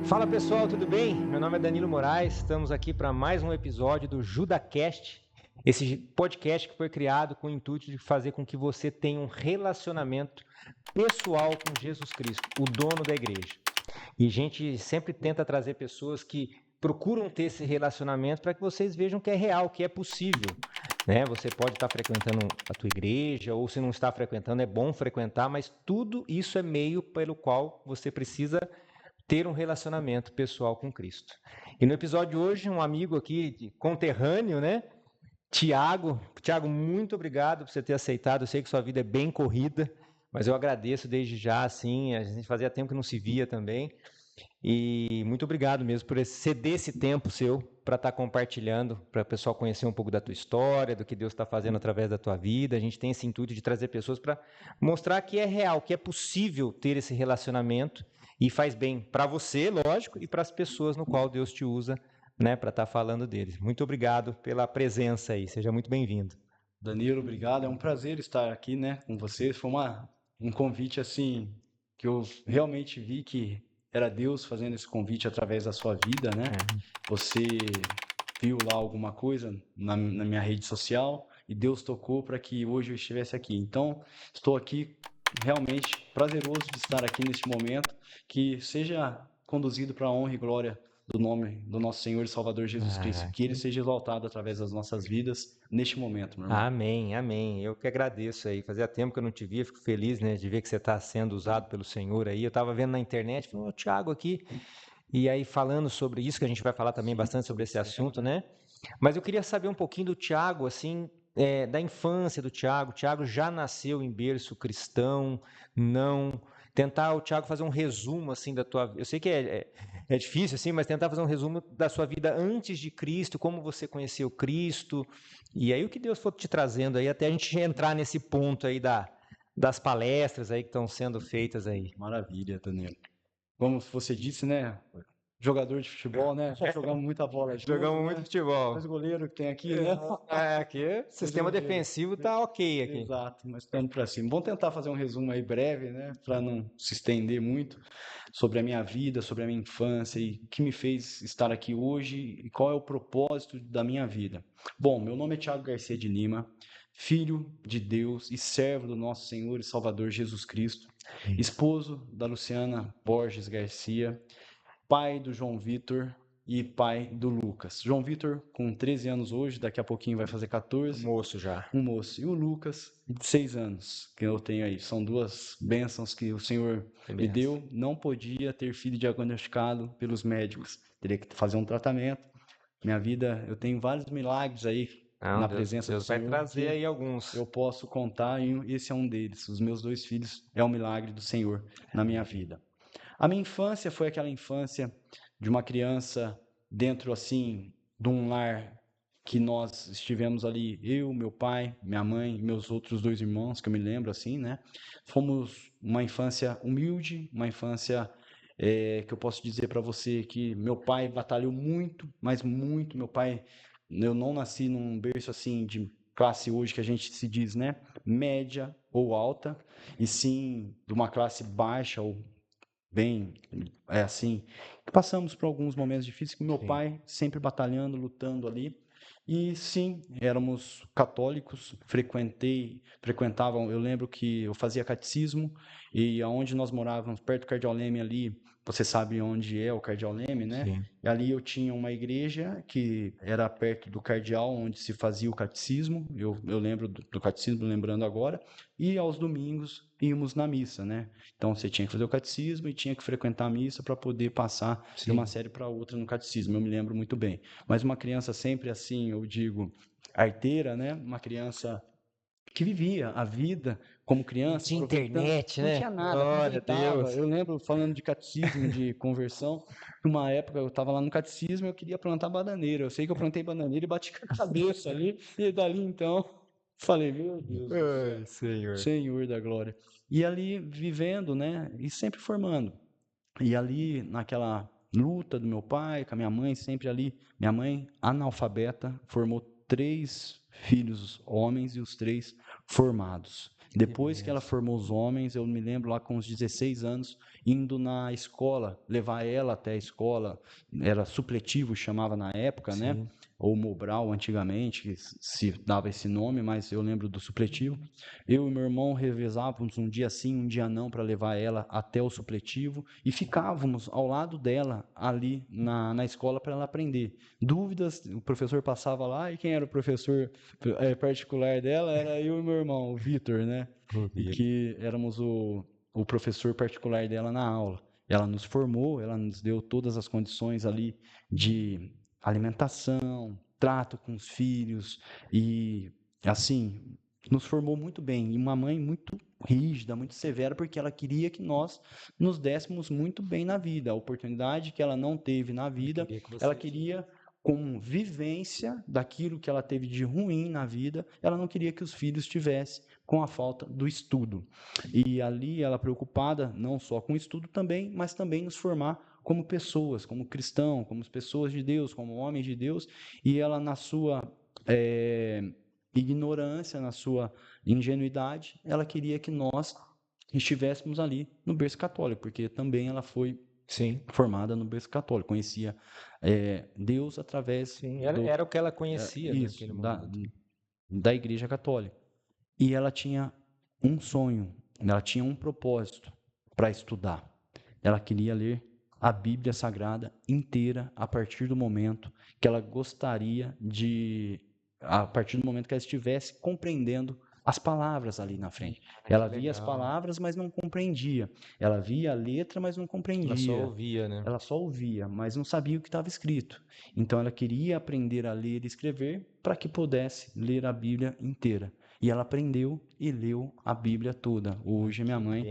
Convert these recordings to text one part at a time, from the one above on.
Fala pessoal, tudo bem? Meu nome é Danilo Moraes, estamos aqui para mais um episódio do JudaCast, esse podcast que foi criado com o intuito de fazer com que você tenha um relacionamento pessoal com Jesus Cristo, o dono da igreja. E a gente sempre tenta trazer pessoas que procuram ter esse relacionamento para que vocês vejam que é real, que é possível. Né? Você pode estar frequentando a tua igreja, ou se não está frequentando, é bom frequentar, mas tudo isso é meio pelo qual você precisa ter um relacionamento pessoal com Cristo. E no episódio de hoje, um amigo aqui, conterrâneo, né? Tiago, muito obrigado por você ter aceitado. Eu sei que sua vida é bem corrida, mas eu agradeço desde já, assim, a gente fazia tempo que não se via também. E muito obrigado mesmo por ceder esse tempo seu para estar compartilhando, para o pessoal conhecer um pouco da tua história, do que Deus está fazendo através da tua vida. A gente tem esse intuito de trazer pessoas para mostrar que é real, que é possível ter esse relacionamento e faz bem para você, lógico, e para as pessoas no qual Deus te usa, né, para estar falando deles. Muito obrigado pela presença aí, seja muito bem-vindo. Danilo, obrigado. É um prazer estar aqui, né, com vocês. Foi um convite assim que eu realmente vi que era Deus fazendo esse convite através da sua vida, né? Você viu lá alguma coisa na minha rede social e Deus tocou para que hoje eu estivesse aqui. Então, estou aqui realmente prazeroso de estar aqui neste momento, que seja conduzido para a honra e glória do nome do nosso Senhor e Salvador Jesus Cristo, que Ele seja exaltado através das nossas vidas neste momento, meu irmão. Amém, amém. Eu que agradeço aí. Fazia tempo que eu não te via, fico feliz, né, de ver que você está sendo usado pelo Senhor aí. Eu estava vendo na internet, falei, o Thiago aqui, e aí falando sobre isso, que a gente vai falar também bastante sobre esse assunto, né? Mas eu queria saber um pouquinho do Thiago, assim, da infância do Thiago. O Thiago já nasceu em berço cristão? Não? Tentar o Thiago fazer um resumo, assim, da tua vida. Eu sei que é difícil, assim, mas tentar fazer um resumo da sua vida antes de Cristo, como você conheceu Cristo, e aí o que Deus for te trazendo aí, até a gente entrar nesse ponto aí das palestras aí que estão sendo feitas aí. Maravilha, Danilo. Como você disse, né? Jogador de futebol, né? Já jogamos muita bola juntos, Jogamos muito né? futebol. Mas goleiro que tem aqui, né? Aqui, sistema defensivo tá ok aqui. Exato, mas estamos para cima. Vamos tentar fazer um resumo aí breve, né? Para não se estender muito sobre a minha vida, sobre a minha infância e o que me fez estar aqui hoje e qual é o propósito da minha vida. Bom, meu nome é Thiago Garcia de Lima, filho de Deus e servo do nosso Senhor e Salvador Jesus Cristo, esposo da Luciana Borges Garcia, pai do João Vitor e pai do Lucas. João Vitor, com 13 anos hoje, daqui a pouquinho vai fazer 14. Moço já. Um moço. E o Lucas, de 6 anos, que eu tenho aí. São duas bênçãos que o Senhor me deu. Não podia ter filho diagnosticado pelos médicos. Teria que fazer um tratamento. Minha vida, eu tenho vários milagres aí na presença do Senhor. Deus vai trazer aí alguns. Eu posso contar e esse é um deles. Os meus 2 filhos é um milagre do Senhor na minha vida. A minha infância foi aquela infância de uma criança dentro, assim, de um lar que nós estivemos ali, eu, meu pai, minha mãe e meus outros 2 irmãos, que eu me lembro, assim, né? Fomos uma infância humilde, uma infância que eu posso dizer para você que meu pai batalhou muito, mas muito. Meu pai, eu não nasci num berço, assim, de classe hoje que a gente se diz, né? Média ou alta, e sim de uma classe baixa ou bem, assim, passamos por alguns momentos difíceis com meu pai, sempre batalhando, lutando ali. E sim, éramos católicos, frequentavam, eu lembro que eu fazia catecismo e aonde nós morávamos, perto do Cardeal Leme ali, você sabe onde é o Cardeal Leme, né? Sim. E ali eu tinha uma igreja que era perto do Cardeal, onde se fazia o catecismo, eu lembro do catecismo, lembrando agora, e aos domingos íamos na missa, né? Então você tinha que fazer o catecismo e tinha que frequentar a missa para poder passar de uma série para outra no catecismo. Eu me lembro muito bem. Mas uma criança sempre assim, eu digo, arteira, né? Uma criança que vivia a vida como criança, Tinha aproveitando. internet, Não né? tinha nada, Glória a aproveitava. Deus. Eu lembro falando de catecismo, de conversão, uma época eu estava lá no catecismo e eu queria plantar bananeira. Eu sei que eu plantei bananeira e bati com a cabeça ali, e dali então falei, meu Deus do céu. Ai, Senhor. Senhor da glória. E ali vivendo, né? E sempre formando. E ali naquela luta do meu pai com a minha mãe, sempre ali, minha mãe analfabeta, formou 3 filhos homens e os 3 formados. Depois que ela formou os homens, eu me lembro lá com uns 16 anos, indo na escola, levar ela até a escola, era supletivo, chamava na época, né? Sim. Ou Mobral antigamente, que se dava esse nome, mas eu lembro do supletivo. Eu e meu irmão revezávamos um dia sim, um dia não, para levar ela até o supletivo e ficávamos ao lado dela ali na escola para ela aprender. Dúvidas, o professor passava lá e quem era o professor particular dela era eu e meu irmão, o Vitor, né? E que éramos o professor particular dela na aula. Ela nos formou, ela nos deu todas as condições ali de alimentação, trato com os filhos e, assim, nos formou muito bem. E uma mãe muito rígida, muito severa, porque ela queria que nós nos dessemos muito bem na vida. A oportunidade que ela não teve na vida, ela queria com vivência daquilo que ela teve de ruim na vida, ela não queria que os filhos tivessem com a falta do estudo. E ali ela preocupada não só com o estudo também, mas também nos formar como pessoas, como cristão, como pessoas de Deus, como homens de Deus, e ela na sua ignorância, na sua ingenuidade, ela queria que nós estivéssemos ali no berço católico, porque também ela foi formada no berço católico, conhecia Deus através Era o que ela conhecia naquele momento. Da Igreja Católica. E ela tinha um sonho, ela tinha um propósito para estudar. Ela queria ler a Bíblia Sagrada inteira a partir do momento que ela gostaria de, a partir do momento que ela estivesse compreendendo as palavras ali na frente. Ela via as palavras, mas não compreendia. Ela via a letra, mas não compreendia. Ela só ouvia, né? Ela só ouvia, mas não sabia o que estava escrito. Então ela queria aprender a ler e escrever para que pudesse ler a Bíblia inteira. E ela aprendeu e leu a Bíblia toda. Hoje minha mãe,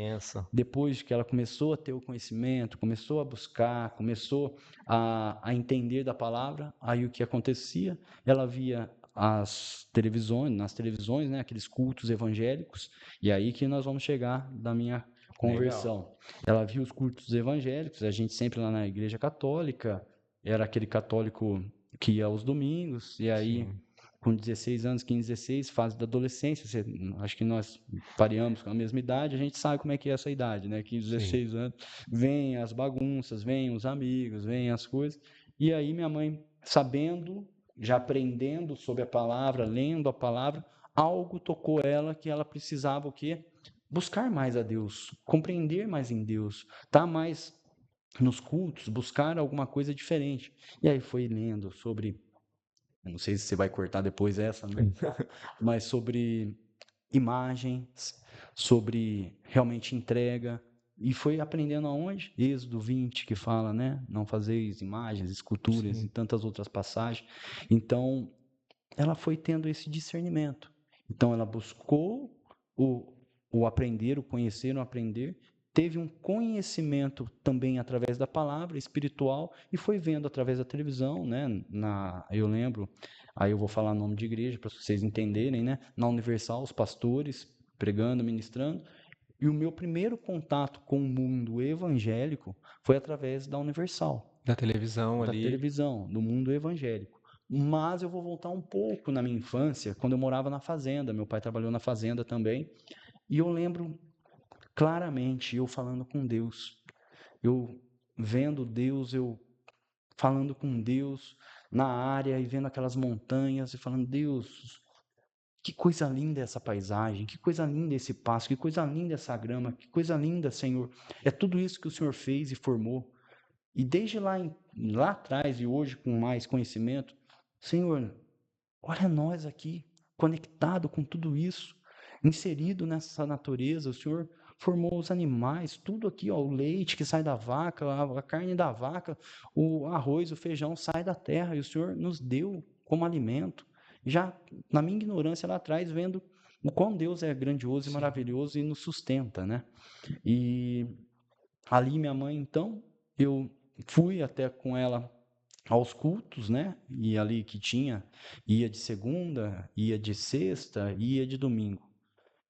depois que ela começou a ter o conhecimento, começou a buscar, começou a entender da palavra, aí o que acontecia? Ela via nas televisões, né, aqueles cultos evangélicos, e aí que nós vamos chegar da minha conversão. Legal. Ela via os cultos evangélicos, a gente sempre lá na igreja católica, era aquele católico que ia aos domingos, e aí com 16 anos, 15, 16, fase da adolescência, acho que nós pareamos com a mesma idade, a gente sabe como é que é essa idade, né? 15, 16 anos, vem as bagunças, vem os amigos, vem as coisas, e aí minha mãe, sabendo, já aprendendo sobre a palavra, lendo a palavra, algo tocou ela que ela precisava o quê? Buscar mais a Deus, compreender mais em Deus, estar mais nos cultos, buscar alguma coisa diferente. E aí foi lendo sobre, não sei se você vai cortar depois essa, né? Mas sobre imagens, sobre realmente entrega, e foi aprendendo aonde? Êxodo 20, que fala, né? Não fazeis imagens, esculturas e tantas outras passagens. Então, ela foi tendo esse discernimento. Então, ela buscou o aprender, o conhecer, o aprender, teve um conhecimento também através da palavra espiritual e foi vendo através da televisão, né? Eu lembro, aí eu vou falar nome de igreja para vocês entenderem, né? Na Universal, os pastores pregando, ministrando. E o meu primeiro contato com o mundo evangélico foi através da Universal. Da televisão ali. Da televisão, do mundo evangélico. Mas eu vou voltar um pouco na minha infância, quando eu morava na fazenda. Meu pai trabalhou na fazenda também. E eu lembro claramente eu falando com Deus. Eu vendo Deus, eu falando com Deus na área e vendo aquelas montanhas e falando, Deus, que coisa linda essa paisagem, que coisa linda esse passo, que coisa linda essa grama, que coisa linda, Senhor. É tudo isso que o Senhor fez e formou. E desde lá atrás e hoje com mais conhecimento, Senhor, olha nós aqui, conectado com tudo isso, inserido nessa natureza, o Senhor formou os animais, tudo aqui, ó, o leite que sai da vaca, a carne da vaca, o arroz, o feijão sai da terra, e o Senhor nos deu como alimento. Já na minha ignorância lá atrás, vendo o quão Deus é grandioso e maravilhoso e nos sustenta, né? E ali minha mãe, então, eu fui até com ela aos cultos, né? E ali que tinha, ia de segunda, ia de sexta, ia de domingo.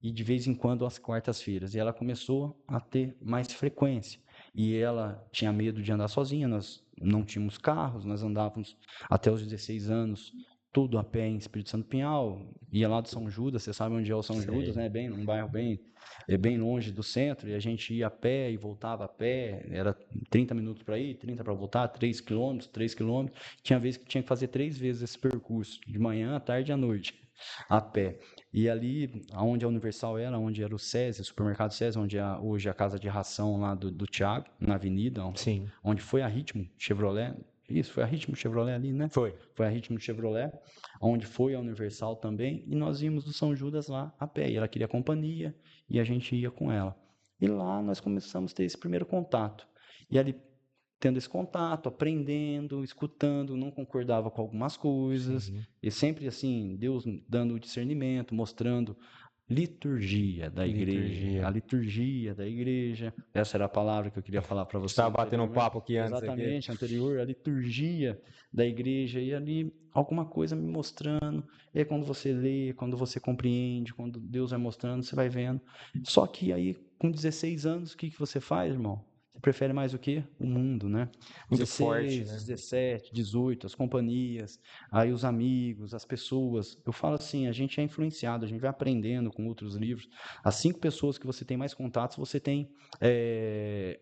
E de vez em quando às quartas-feiras. E ela começou a ter mais frequência. E ela tinha medo de andar sozinha, nós não tínhamos carros, nós andávamos até os 16 anos tudo a pé em Espírito Santo Pinhal, ia lá do São Judas, você sabe onde é o São Sei. Judas, né? Bem, um bairro bem longe do centro, e a gente ia a pé e voltava a pé, era 30 minutos para ir, 30 para voltar, 3 quilômetros, 3 quilômetros. Tinha vezes que tinha que fazer 3 vezes esse percurso, de manhã, à tarde e à noite, a pé. E ali, onde a Universal era, onde era o SESI, o supermercado SESI, onde é hoje a casa de ração lá do Thiago, na avenida, Sim. onde foi a Ritmo Chevrolet. Isso, foi a Ritmo Chevrolet ali, né? Foi. Foi a Ritmo Chevrolet, onde foi a Universal também, e nós íamos do São Judas lá a pé. E ela queria companhia, e a gente ia com ela. E lá nós começamos a ter esse primeiro contato. E ali, tendo esse contato, aprendendo, escutando, não concordava com algumas coisas, Sim. e sempre assim, Deus dando o discernimento, mostrando liturgia da igreja, a liturgia da igreja, essa era a palavra que eu queria falar para você. Estava batendo um papo aqui antes. Exatamente, anterior, a liturgia da igreja, e ali alguma coisa me mostrando, e aí quando você lê, quando você compreende, quando Deus vai mostrando, você vai vendo. Só que aí, com 16 anos, o que você faz, irmão? Você prefere mais o quê? O mundo, né? Muito 16, forte, né? 17, 18, as companhias, aí os amigos, as pessoas. Eu falo assim, a gente é influenciado, a gente vai aprendendo com outros livros. As 5 pessoas que você tem mais contatos, você tem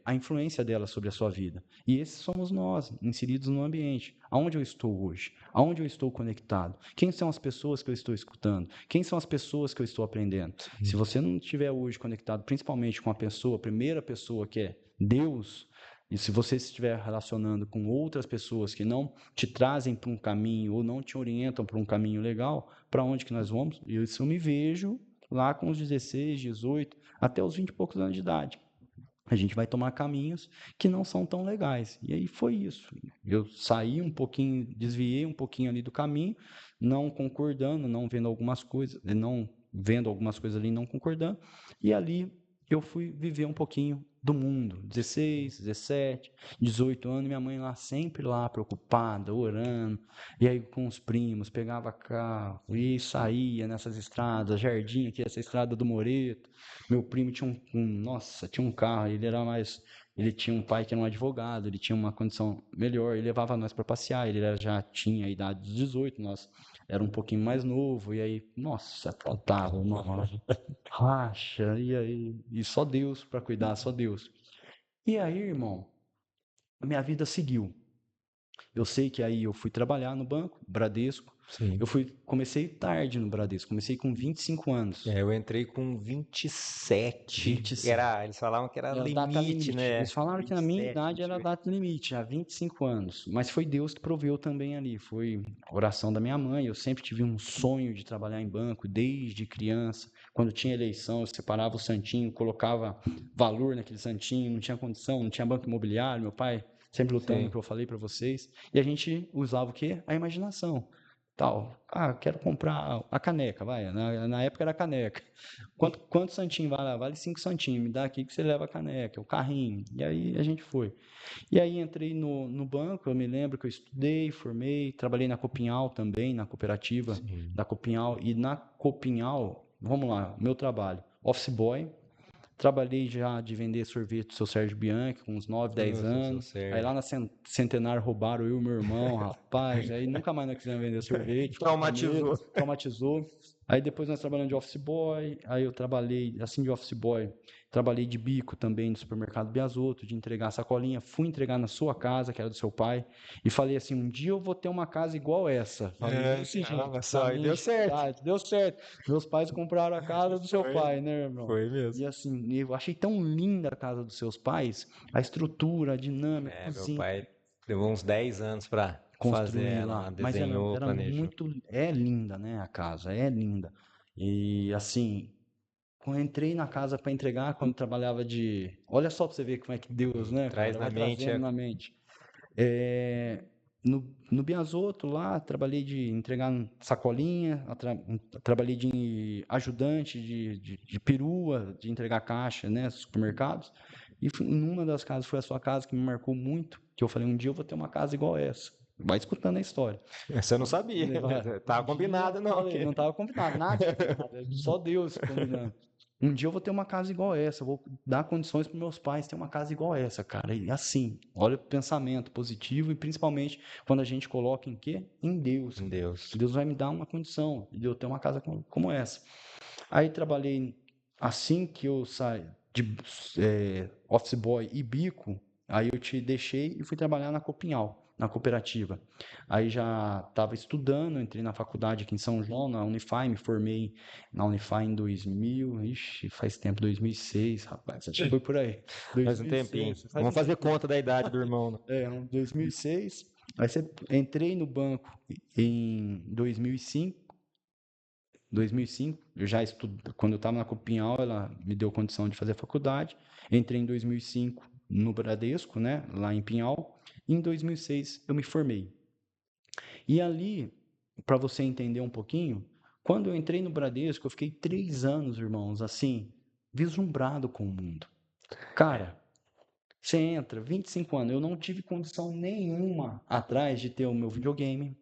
a influência delas sobre a sua vida. E esses somos nós, inseridos no ambiente. Aonde eu estou hoje? Aonde eu estou conectado? Quem são as pessoas que eu estou escutando? Quem são as pessoas que eu estou aprendendo? Se você não estiver hoje conectado, principalmente com a pessoa, a primeira pessoa que é Deus, e se você estiver relacionando com outras pessoas que não te trazem para um caminho ou não te orientam para um caminho legal, para onde que nós vamos? Isso eu me vejo lá com os 16, 18, até os 20 e poucos anos de idade. A gente vai tomar caminhos que não são tão legais. E aí foi isso. Eu saí um pouquinho, desviei um pouquinho ali do caminho, não concordando, não vendo algumas coisas ali, não concordando. E ali eu fui viver um pouquinho do mundo. 16, 17, 18 anos, minha mãe lá sempre lá preocupada, orando. E aí com os primos, pegava carro e saía nessas estradas, Jardim, aqui essa estrada do Moreto. Meu primo tinha tinha um carro, ele tinha um pai que era um advogado, ele tinha uma condição melhor, ele levava nós para passear, já tinha a idade dos 18, nós era um pouquinho mais novo, e aí, nossa, aprontava, racha, e aí, e só Deus para cuidar, só Deus. E aí, irmão, a minha vida seguiu. Eu sei que aí eu fui trabalhar no banco, Bradesco. Sim. Comecei tarde no Bradesco, comecei com 25 anos. Eu entrei com 27. 27. Eles falavam que era Data limite, né? Eles falaram que na minha 27, idade era a data limite, já 25 anos. Mas foi Deus que proveu também ali. Foi a oração da minha mãe. Eu sempre tive um sonho de trabalhar em banco, desde criança. Quando tinha eleição, eu separava o santinho, colocava valor naquele santinho, não tinha condição, não tinha banco imobiliário. Meu pai sempre lutando, que eu falei para vocês. E a gente usava o quê? A imaginação. Tal. Quero comprar a caneca, vai. Na época era a caneca. Quanto santinho vale? Vale 5 santinhos. Me dá aqui que você leva a caneca, o carrinho. E aí a gente foi. E aí entrei no banco, eu me lembro que eu estudei, formei, trabalhei na Copinhal também, na cooperativa da Copinhal. E na Copinhal, vamos lá, meu trabalho, office boy. Trabalhei já de vender sorvete do seu Sérgio Bianchi com uns 9, 10 anos. Aí lá na Centenário roubaram eu e meu irmão, rapaz. Aí nunca mais nós quisemos vender sorvete. Traumatizou. Aí depois nós trabalhamos de office boy. Aí eu trabalhei assim de office boy. Trabalhei de bico também no supermercado Biasotto, de entregar sacolinha. Fui entregar na sua casa, que era do seu pai. E falei assim, um dia eu vou ter uma casa igual essa. Falei assim, gente. Só, e deu certo. Deu certo. Meus pais compraram a casa do seu pai, né, irmão? Foi mesmo. E assim, eu achei tão linda a casa dos seus pais, a estrutura, a dinâmica, a cozinha. Meu pai levou uns 10 anos para fazer ela, desenhou, era planejou. é linda, né, a casa, é linda. E assim, quando eu entrei na casa para entregar, quando trabalhava olha só para você ver como é que Deus, né, Traz cara, na mente. na mente. No Biasotto lá, trabalhei de entregar sacolinha, trabalhei de ajudante de perua, de entregar caixa, né, supermercados. E numa das casas, foi a sua casa que me marcou muito, que eu falei, um dia eu vou ter uma casa igual essa. Vai escutando a história. Você não sabia, tava combinado não. Não tava combinado, nada. Só Deus combinando. Um dia eu vou ter uma casa igual essa, eu vou dar condições para meus pais ter uma casa igual essa, cara. E assim, olha o pensamento positivo e principalmente quando a gente coloca em quê? Em Deus. Em Deus. Deus vai me dar uma condição de eu ter uma casa como essa. Aí trabalhei assim que eu saí de office boy e bico, aí eu te deixei e fui trabalhar na Copinhal, na cooperativa. Aí já estava estudando, entrei na faculdade aqui em São João, na Unify, me formei na Unify em 2000, ixi, faz tempo, 2006, rapaz, acho que foi por aí. Faz um tempinho. 2006, Vamos fazer conta da idade do irmão, né? 2006. Aí entrei no banco em 2005. 2005, eu já estudo, quando eu estava na Copinhal, ela me deu condição de fazer faculdade. Entrei em 2005 no Bradesco, né, lá em Pinhal. E em 2006 eu me formei. E ali, para você entender um pouquinho, quando eu entrei no Bradesco, eu fiquei 3 anos, irmãos, assim, vislumbrado com o mundo. Cara, você entra, 25 anos, eu não tive condição nenhuma atrás de ter o meu videogame.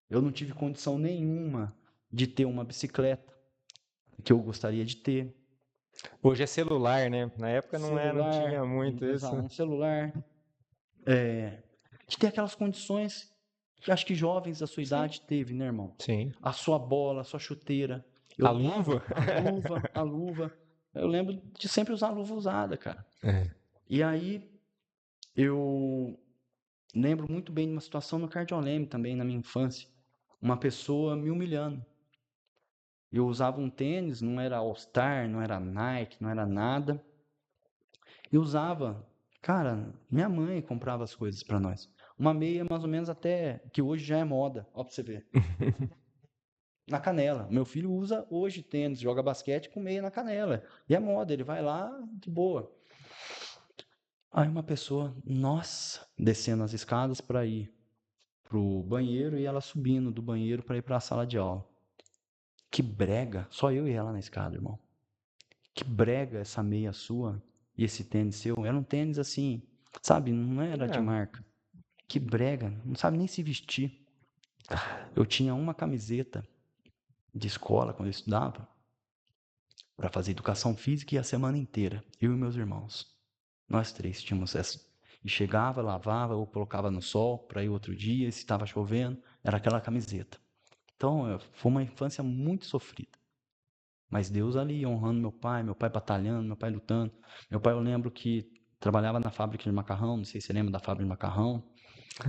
Eu não tive condição nenhuma de ter uma bicicleta que eu gostaria de ter. Hoje é celular, né? Na época não Celular, tinha muito isso. um celular, de ter aquelas condições que acho que jovens da sua idade teve, né, irmão? Sim. A sua bola, a sua chuteira. A luva? A luva. Eu lembro de sempre usar a luva usada, cara. É. E aí, eu lembro muito bem de uma situação no Cardioleme também, na minha infância. Uma pessoa me humilhando. Eu usava um tênis, não era All Star, não era Nike, não era nada. E usava, cara, minha mãe comprava as coisas pra nós. Uma meia mais ou menos até, que hoje já é moda, ó pra você ver. Na canela. Meu filho usa hoje tênis, joga basquete com meia na canela. E é moda, ele vai lá de boa. Aí uma pessoa, nossa, descendo as escadas para ir pro banheiro e ela subindo do banheiro para ir para a sala de aula. Que brega, só eu e ela na escada, irmão. Que brega essa meia sua e esse tênis seu. Era um tênis assim, sabe, não era de marca. Que brega, não sabe nem se vestir. Eu tinha uma camiseta de escola quando eu estudava para fazer educação física e a semana inteira, eu e meus irmãos. Nós três tínhamos essa. E chegava, lavava ou colocava no sol para ir outro dia, e se estava chovendo, era aquela camiseta. Então, foi uma infância muito sofrida. Mas Deus ali honrando meu pai batalhando, meu pai lutando. Meu pai, eu lembro que trabalhava na fábrica de macarrão, não sei se você lembra da fábrica de macarrão.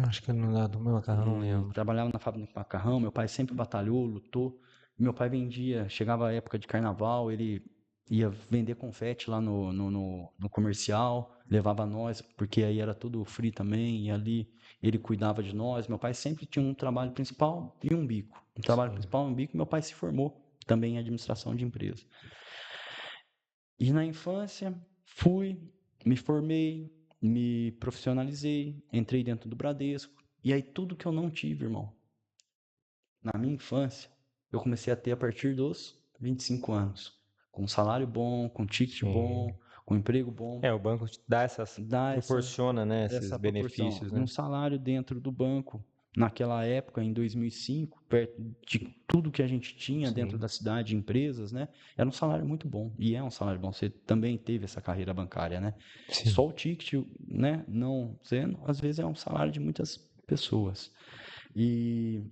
Acho que não dá do meu macarrão, não lembro. Trabalhava na fábrica de macarrão, meu pai sempre batalhou, lutou. Meu pai vendia, chegava a época de carnaval, ele ia vender confete lá no comercial, levava nós, porque aí era tudo free também, e ali ele cuidava de nós. Meu pai sempre tinha um trabalho principal e um bico. Um trabalho principal e um bico, meu pai se formou também em administração de empresa. E na infância, me formei, me profissionalizei, entrei dentro do Bradesco. E aí tudo que eu não tive, irmão, na minha infância, eu comecei a ter a partir dos 25 anos. Com um salário bom, com ticket bom, com emprego bom. O banco te dá proporciona, né, esses benefícios, né? Um salário dentro do banco, naquela época, em 2005, perto de tudo que a gente tinha dentro da cidade, empresas, né? Era um salário muito bom. E é um salário bom. Você também teve essa carreira bancária, né? Sim. Só o ticket, né? Não sendo, às vezes é um salário de muitas pessoas. E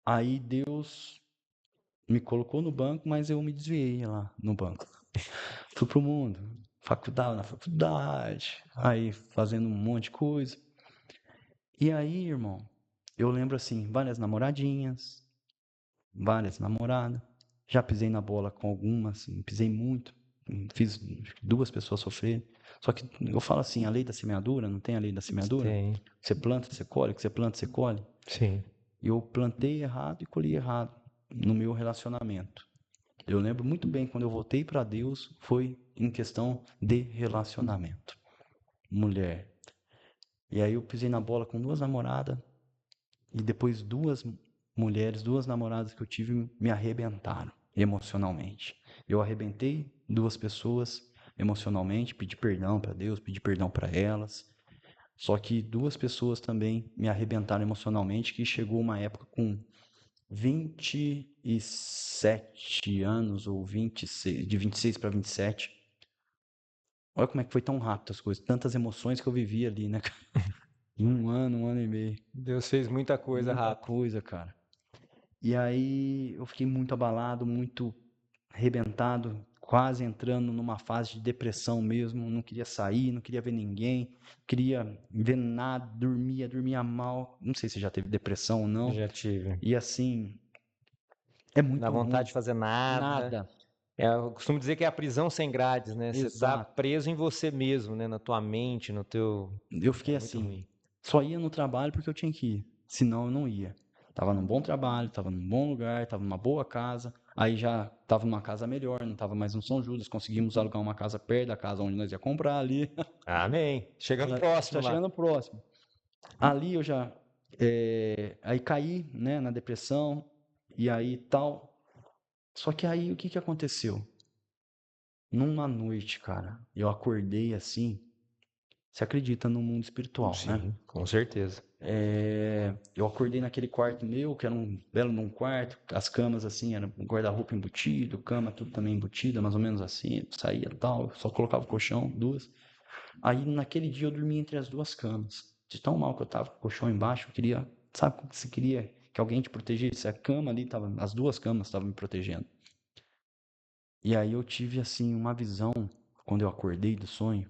aí Deus me colocou no banco, mas eu me desviei lá no banco. Fui pro mundo, na faculdade, aí fazendo um monte de coisa. E aí, irmão, eu lembro assim, várias namoradinhas, várias namoradas. Já pisei na bola com algumas, pisei muito, fiz 2 pessoas sofrerem. Só que eu falo assim, a lei da semeadura, não tem a lei da semeadura? Tem. Você planta, você colhe, que você planta, você colhe. Sim. Eu plantei errado e colhi errado no meu relacionamento. Eu lembro muito bem quando eu voltei para Deus, foi em questão de relacionamento. Mulher. E aí eu pisei na bola com 2 namoradas e depois 2 mulheres, 2 namoradas que eu tive me arrebentaram emocionalmente. Eu arrebentei 2 pessoas emocionalmente, pedi perdão para Deus, pedi perdão para elas. Só que 2 pessoas também me arrebentaram emocionalmente, que chegou uma época com 27 anos ou 26, de 26 para 27. Olha como é que foi tão rápido as coisas, tantas emoções que eu vivi ali, né, cara? Em um ano e meio. Deus fez muita coisa Muita rápido. coisa, cara. E aí eu fiquei muito abalado, muito arrebentado, quase entrando numa fase de depressão mesmo. Não queria sair, não queria ver ninguém, queria ver nada, dormia mal. Não sei se já teve depressão ou não. Já tive. E assim, é Dá muito vontade ruim. de fazer nada. Nada. Eu costumo dizer que é a prisão sem grades, né? Você tá Exato. preso em você mesmo, né? Na tua mente, no teu. Eu fiquei É muito assim, ruim. só ia no trabalho porque eu tinha que ir, senão eu não ia. Tava num bom trabalho, tava num bom lugar, tava numa boa casa, aí já tava numa casa melhor, não tava mais no São Judas, conseguimos alugar uma casa perto da casa onde nós ia comprar ali, Amém. Chegando já, próximo já lá. chegando próximo. Ali eu já, aí caí, né, na depressão, e aí tal. Só que aí o que que aconteceu? Numa noite, cara, eu acordei assim, você acredita no mundo espiritual, né? Sim, com certeza. Eu acordei naquele quarto meu, que era um belo num quarto, as camas assim, era um guarda-roupa embutido, cama tudo também embutida, mais ou menos assim, saía e tal, só colocava o colchão, duas. Aí naquele dia eu dormi entre as duas camas. De tão mal que eu tava com o colchão embaixo, eu queria, sabe como que você queria que alguém te protegesse? A cama ali tava, as duas camas estavam me protegendo. E aí eu tive assim uma visão, quando eu acordei do sonho,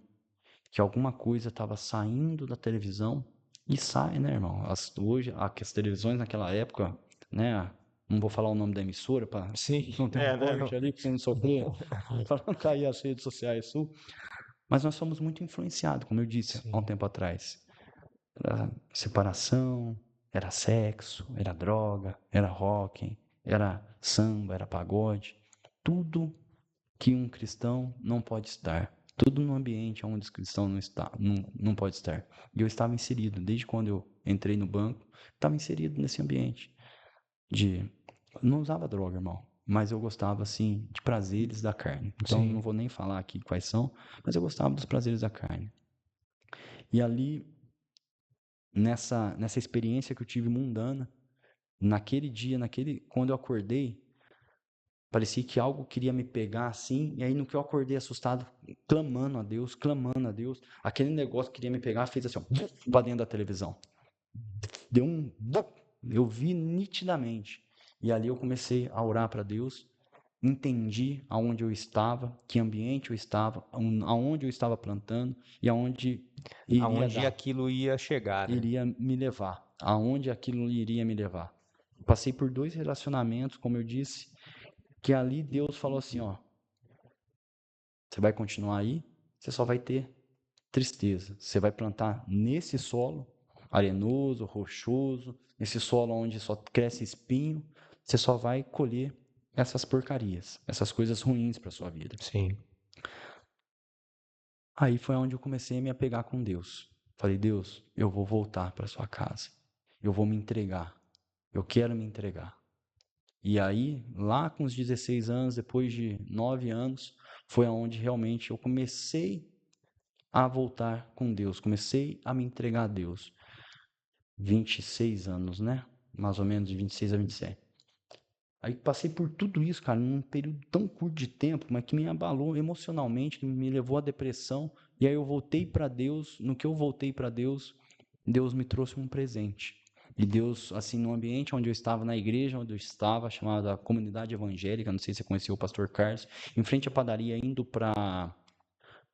que alguma coisa estava saindo da televisão e sai, né, irmão? Hoje, as televisões naquela época, né? Não vou falar o nome da emissora para Sim, não ter um corte não. ali, para você não sofrer, para não cair as redes sociais sua. Mas nós somos muito influenciados, como eu disse há um Sim. tempo atrás. Era separação, era sexo, era droga, era rock, era samba, era pagode. Tudo que um cristão não pode estar. Tudo no ambiente onde o cristão não pode estar. E eu estava inserido, desde quando eu entrei no banco, estava inserido nesse ambiente. Não usava droga, irmão, mas eu gostava, assim, de prazeres da carne. Então, não Sim. vou nem falar aqui quais são, mas eu gostava dos prazeres da carne. E ali, nessa experiência que eu tive mundana, naquele dia, quando eu acordei, parecia que algo queria me pegar assim, e aí no que eu acordei assustado, clamando a Deus, aquele negócio que queria me pegar fez assim, ó, pra dentro da televisão. Deu um. Eu vi nitidamente. E ali eu comecei a orar para Deus, entendi aonde eu estava, que ambiente eu estava, aonde eu estava plantando e aonde Aonde aquilo ia chegar, né? iria me levar, aonde aquilo iria me levar. Passei por 2 relacionamentos, como eu disse, que ali Deus falou assim, ó, você vai continuar aí, você só vai ter tristeza. Você vai plantar nesse solo arenoso, rochoso, nesse solo onde só cresce espinho, você só vai colher essas porcarias, essas coisas ruins para sua vida. Sim. Aí foi onde eu comecei a me apegar com Deus. Falei, Deus, eu vou voltar para sua casa. Eu vou me entregar. Eu quero me entregar. E aí, lá com os 16 anos, depois de 9 anos, foi onde realmente eu comecei a voltar com Deus, comecei a me entregar a Deus. 26 anos, né? Mais ou menos de 26 a 27. Aí passei por tudo isso, cara, num período tão curto de tempo, mas que me abalou emocionalmente, que me levou à depressão. E aí eu voltei para Deus. No que eu voltei para Deus, Deus me trouxe um presente. E Deus, assim, no ambiente onde eu estava, na igreja onde eu estava, chamada Comunidade Evangélica, não sei se você conheceu o pastor Carlos, em frente à padaria, indo para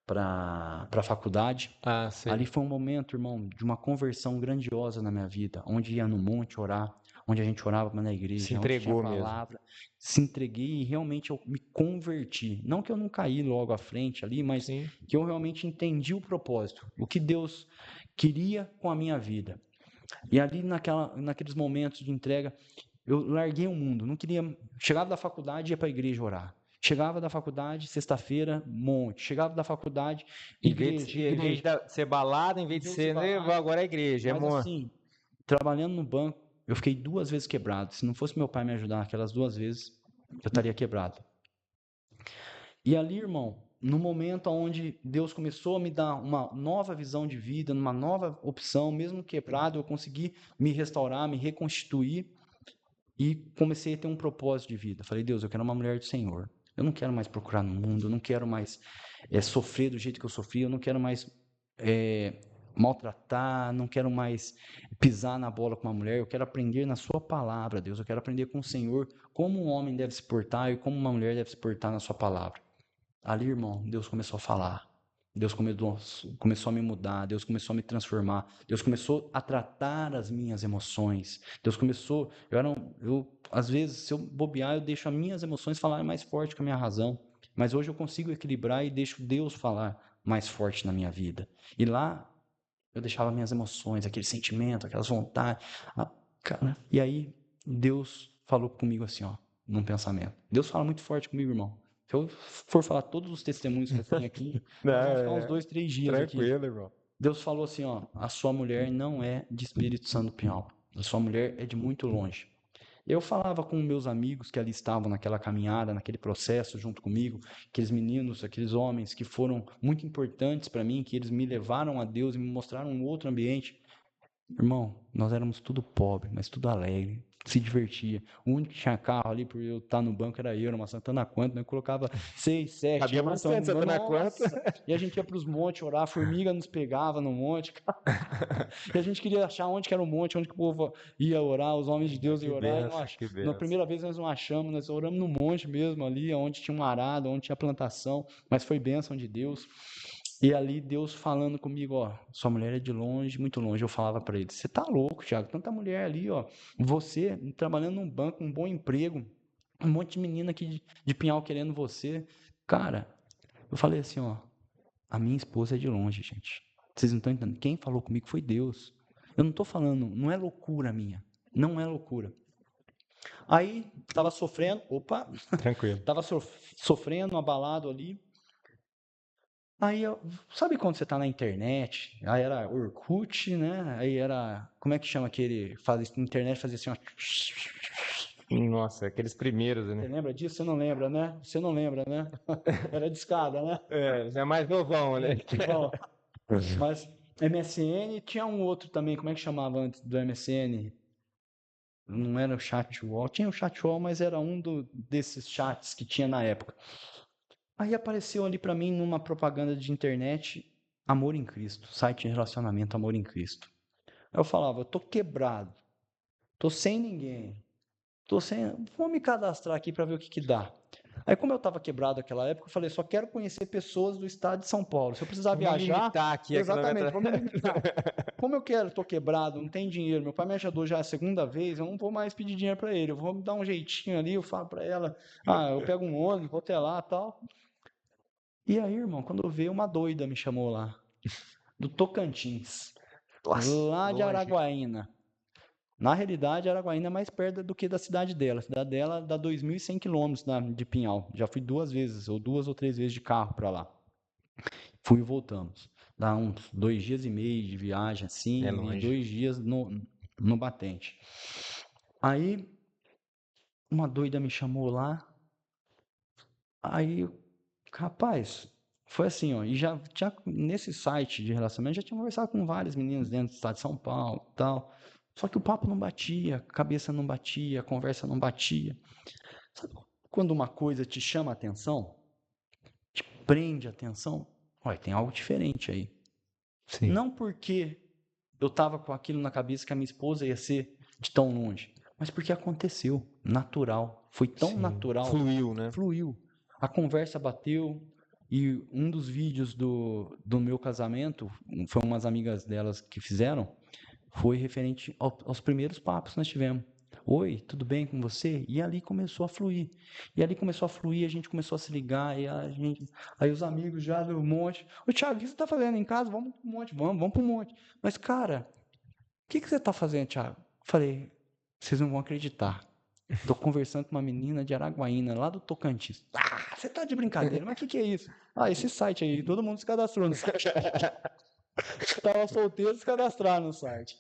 a faculdade. Ah, sei. Ali foi um momento, irmão, de uma conversão grandiosa na minha vida, onde ia no monte orar, onde a gente orava na Se igreja, onde tinha entregou mesmo. palavra, se entreguei e realmente eu me converti. Não que eu não caí logo à frente ali, mas Sim. que eu realmente entendi o propósito, o que Deus queria com a minha vida. E ali naqueles momentos de entrega, eu larguei o mundo, não queria. Chegava da faculdade, ia para a igreja orar. Chegava da faculdade, sexta-feira, monte. Chegava da faculdade, igreja, Em vez igreja. de ser balada, em Em vez de vez de ser, né, balada, agora é igreja, é mas amor. assim, trabalhando no banco, eu fiquei 2 vezes quebrado. Se não fosse meu pai me ajudar aquelas 2 vezes, eu estaria quebrado. E ali, irmão, no momento onde Deus começou a me dar uma nova visão de vida, uma nova opção, mesmo quebrado, eu consegui me restaurar, me reconstituir. e comecei a ter um propósito de vida. Falei, Deus, eu quero uma mulher do Senhor. Eu não quero mais procurar no mundo, eu não quero mais sofrer do jeito que eu sofri, eu não quero mais maltratar, não quero mais pisar na bola com uma mulher, eu quero aprender na sua palavra, Deus. Eu quero aprender com o Senhor como um homem deve se portar e como uma mulher deve se portar na sua palavra. Ali, irmão, Deus começou a falar. Deus começou a me mudar, Deus começou a me transformar, Deus começou a tratar as minhas emoções. Deus começou, às vezes, se eu bobear, eu deixo as minhas emoções falarem mais forte que a minha razão. Mas hoje eu consigo equilibrar e deixo Deus falar mais forte na minha vida. E lá eu deixava minhas emoções, aquele sentimento, aquelas vontades. Cara, e aí Deus falou comigo assim, ó, num pensamento. Deus fala muito forte comigo, irmão. Se eu for falar todos os testemunhos que eu tenho aqui, nós vamos ficar uns 2, 3 dias aqui. Tranquilo, irmão. Deus falou assim, ó, a sua mulher não é de Espírito Santo do Pinhal. A sua mulher é de muito longe. Eu falava com meus amigos que ali estavam naquela caminhada, naquele processo junto comigo, aqueles meninos, aqueles homens que foram muito importantes para mim, que eles me levaram a Deus e me mostraram um outro ambiente. Irmão, nós éramos tudo pobre, mas tudo alegre, se divertia. O único que tinha carro ali por eu estar no banco era eu, numa Santana Quanto, né? Eu colocava 6, 7, Havia 8, bastante Santana Quanto. E a gente ia para os montes orar, a formiga nos pegava no monte, e a gente queria achar onde que era o monte, onde que o povo ia orar, os homens de Deus iam orar, e não Que na benção. primeira vez nós não achamos, nós oramos no monte mesmo ali, onde tinha um arado, onde tinha plantação, mas foi bênção de Deus. E ali Deus falando comigo, ó, sua mulher é de longe, muito longe. Eu falava para ele, você tá louco, Thiago, tanta mulher ali, ó, você trabalhando num banco, um bom emprego, um monte de menina aqui de Pinhal querendo você. Cara, eu falei assim, ó, a minha esposa é de longe, gente. Vocês não estão entendendo. Quem falou comigo foi Deus. Eu não tô falando, não é loucura minha. Não é loucura. Aí, tava sofrendo, Tranquilo. tava sofrendo, abalado ali. Aí, sabe quando você tá na internet? Aí era Orkut, né? Aí era, como é que chama aquele, internet fazia assim, ó. Nossa, aqueles primeiros, Você né? lembra disso? Você não lembra, né? Você não lembra, né? Era de escada, né? É mais novão, né? Bom, mas MSN tinha um outro também, como é que chamava antes do MSN? Não era o chatwall, tinha o chatwall, mas era um desses chats que tinha na época. Aí apareceu ali para mim numa propaganda de internet, Amor em Cristo, site de relacionamento Amor em Cristo. Aí eu falava, eu tô quebrado, tô sem ninguém, vou me cadastrar aqui para ver o que que dá. Aí como eu estava quebrado naquela época, eu falei, só quero conhecer pessoas do estado de São Paulo. Se eu precisar Vamos viajar, limitar aqui a exatamente, vou me quilometragem. limitar. Como eu quero, tô quebrado, não tem dinheiro, meu pai me ajudou já a segunda vez, eu não vou mais pedir dinheiro para ele, eu vou me dar um jeitinho ali, eu falo para ela, eu pego um ônibus, vou até lá, tal. E aí, irmão, quando eu vi, uma doida me chamou lá, do Tocantins, Nossa, lá de longe. Araguaína. Na realidade, Araguaína é mais perto do que da cidade dela. A cidade dela dá 2.100 quilômetros de Pinhal. Já fui 2 vezes, ou 2 ou 3 vezes de carro para lá. Fui e voltamos. Dá uns 2 dias e meio de viagem, assim, É e longe. 2 dias no batente. Aí, uma doida me chamou lá. Aí, rapaz, foi assim, ó. E já tinha, nesse site de relacionamento, já tinha conversado com vários meninos dentro do estado de São Paulo e tal. Só que o papo não batia, a cabeça não batia, a conversa não batia. Sabe quando uma coisa te chama a atenção, te prende a atenção? Olha, tem algo diferente aí. Sim. Não porque eu estava com aquilo na cabeça que a minha esposa ia ser de tão longe, mas porque aconteceu, natural. Foi tão Sim. natural, Fluiu, né? fluiu. A conversa bateu e um dos vídeos do meu casamento, foi umas amigas delas que fizeram, foi referente aos primeiros papos que nós tivemos. Oi, tudo bem com você? E ali começou a fluir. E ali começou a fluir, a gente começou a se ligar, aí os amigos já do monte. Ô, Thiago, o que você está fazendo em casa? Vamos pro monte, vamos pro monte. Mas, cara, o que você está fazendo, Thiago? Falei, vocês não vão acreditar. Estou conversando com uma menina de Araguaína, lá do Tocantins. Você tá de brincadeira, mas o que é isso? Esse site aí, todo mundo se cadastrou no site. Tava solteiro, se cadastraram no site.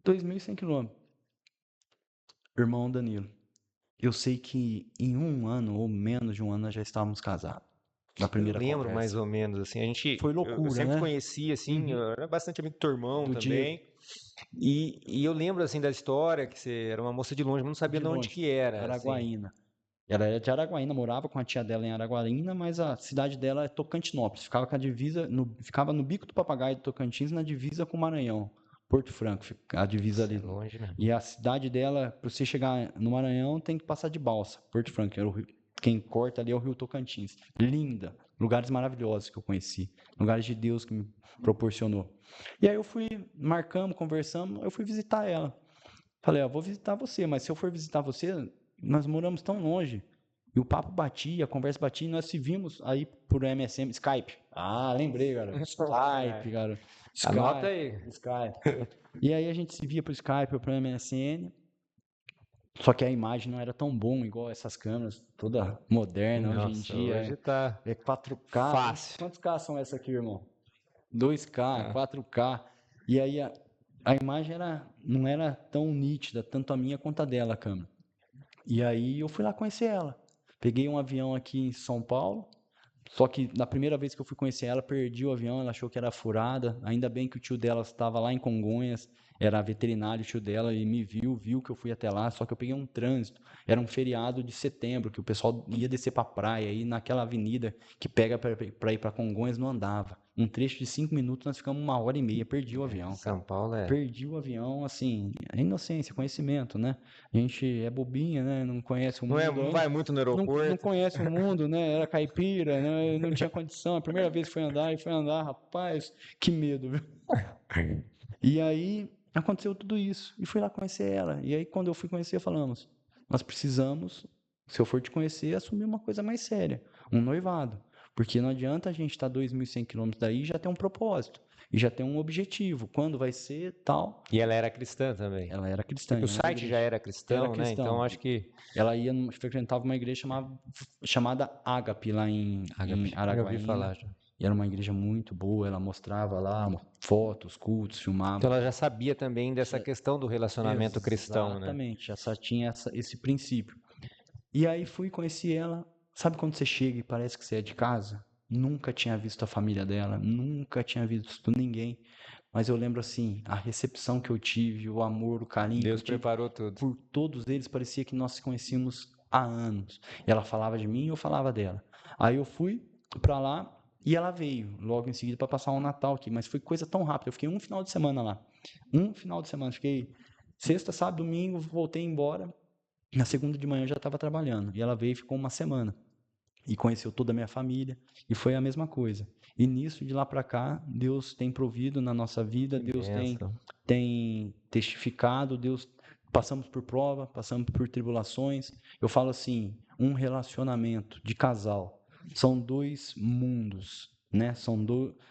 2.100 quilômetros. Irmão Danilo, eu sei que em um ano ou menos de um ano nós já estávamos casados. na Eu primeira lembro conversa. mais ou menos, assim, Foi eu loucura, sempre né? conhecia, assim, eu era bastante amigo do teu irmão Do Diego, também, e eu lembro, assim, da história, que você era uma moça de longe, mas não sabia de de onde longe, que era, assim. Araguaína. Ela era de Araguaína, morava com a tia dela em Araguaína, mas a cidade dela é Tocantinópolis. Ficava com a divisa, ficava no Bico do Papagaio de Tocantins, na divisa com o Maranhão, Porto Franco, a divisa Isso é ali. longe mesmo. E a cidade dela, para você chegar no Maranhão, tem que passar de balsa, Porto Franco. Quem corta ali é o Rio Tocantins. Linda, lugares maravilhosos que eu conheci, lugares de Deus que me proporcionou. E aí eu fui, marcamos, conversamos, eu fui visitar ela. Falei, ó, vou visitar você, mas se eu for visitar você, nós moramos tão longe. E o papo batia, a conversa batia, e nós se vimos aí por MSN, Skype. Ah, lembrei, cara. Skype, cara. Anota Skype, aí. Skype. E aí a gente se via por Skype ou por MSN, só que a imagem não era tão bom igual essas câmeras, toda moderna hoje em Nossa, hoje dia. tá É 4K. fácil. Quantos K são essa aqui, irmão? 2K, Ah, 4K. E aí a imagem não era tão nítida, tanto a minha quanto a dela, a câmera. E aí eu fui lá conhecer ela. Peguei um avião aqui em São Paulo, só que na primeira vez que eu fui conhecer ela, perdi o avião, ela achou que era furada. Ainda bem que o tio dela estava lá em Congonhas, era veterinário o tio dela, e me viu que eu fui até lá, só que eu peguei um trânsito. Era um feriado de setembro, que o pessoal ia descer para a praia, e naquela avenida que pega para ir para Congonhas não andava. Um trecho de 5 minutos, nós ficamos 1h30, perdi o avião, cara. São Paulo é. Perdi o avião, assim, é inocência, conhecimento, né? A gente é bobinha, né? Não conhece o Não, mundo não ainda. vai muito no Não aeroporto. conhece o mundo, né? Era caipira, né? Não tinha condição. A primeira vez que foi andar, rapaz, que medo, viu? E aí aconteceu tudo isso. E fui lá conhecer ela. E aí, quando eu fui conhecer, falamos: nós precisamos, se eu for te conhecer, assumir uma coisa mais séria, um noivado. Porque não adianta a gente estar 2.100 quilômetros daí e já ter um propósito. E já ter um objetivo. Quando vai ser, tal. E ela era cristã também. Ela era cristã, Porque o ia na site já igreja. era Era cristão, né? Então cristão. acho que. Ela frequentava uma igreja chamada Ágape, lá em Ágape, já ouvi Araguaína. falar já. E era uma igreja muito boa, ela mostrava lá fotos, cultos, filmava. Então ela já sabia também dessa Já- questão do relacionamento cristão, né? Exatamente, já só tinha esse princípio. E aí fui conhecer ela. Sabe quando você chega e parece que você é de casa? Nunca tinha visto a família dela, nunca tinha visto ninguém. Mas eu lembro assim, a recepção que eu tive, o amor, o carinho que eu Deus tive preparou tudo. por todos eles, parecia que nós se conhecíamos há anos. Ela falava de mim e eu falava dela. Aí eu fui para lá e ela veio logo em seguida para passar um Natal aqui, mas foi coisa tão rápida. Eu fiquei um final de semana lá. Um final de semana, fiquei sexta, sábado, domingo, voltei embora. Na segunda de manhã eu já estava trabalhando. E ela veio e ficou uma semana. E conheceu toda a minha família. E foi a mesma coisa. E nisso, de lá para cá, Deus tem provido na nossa vida, Que Deus bênção. tem testificado, Deus passamos por prova, passamos por tribulações. Eu falo assim, um relacionamento de casal são dois mundos, né? São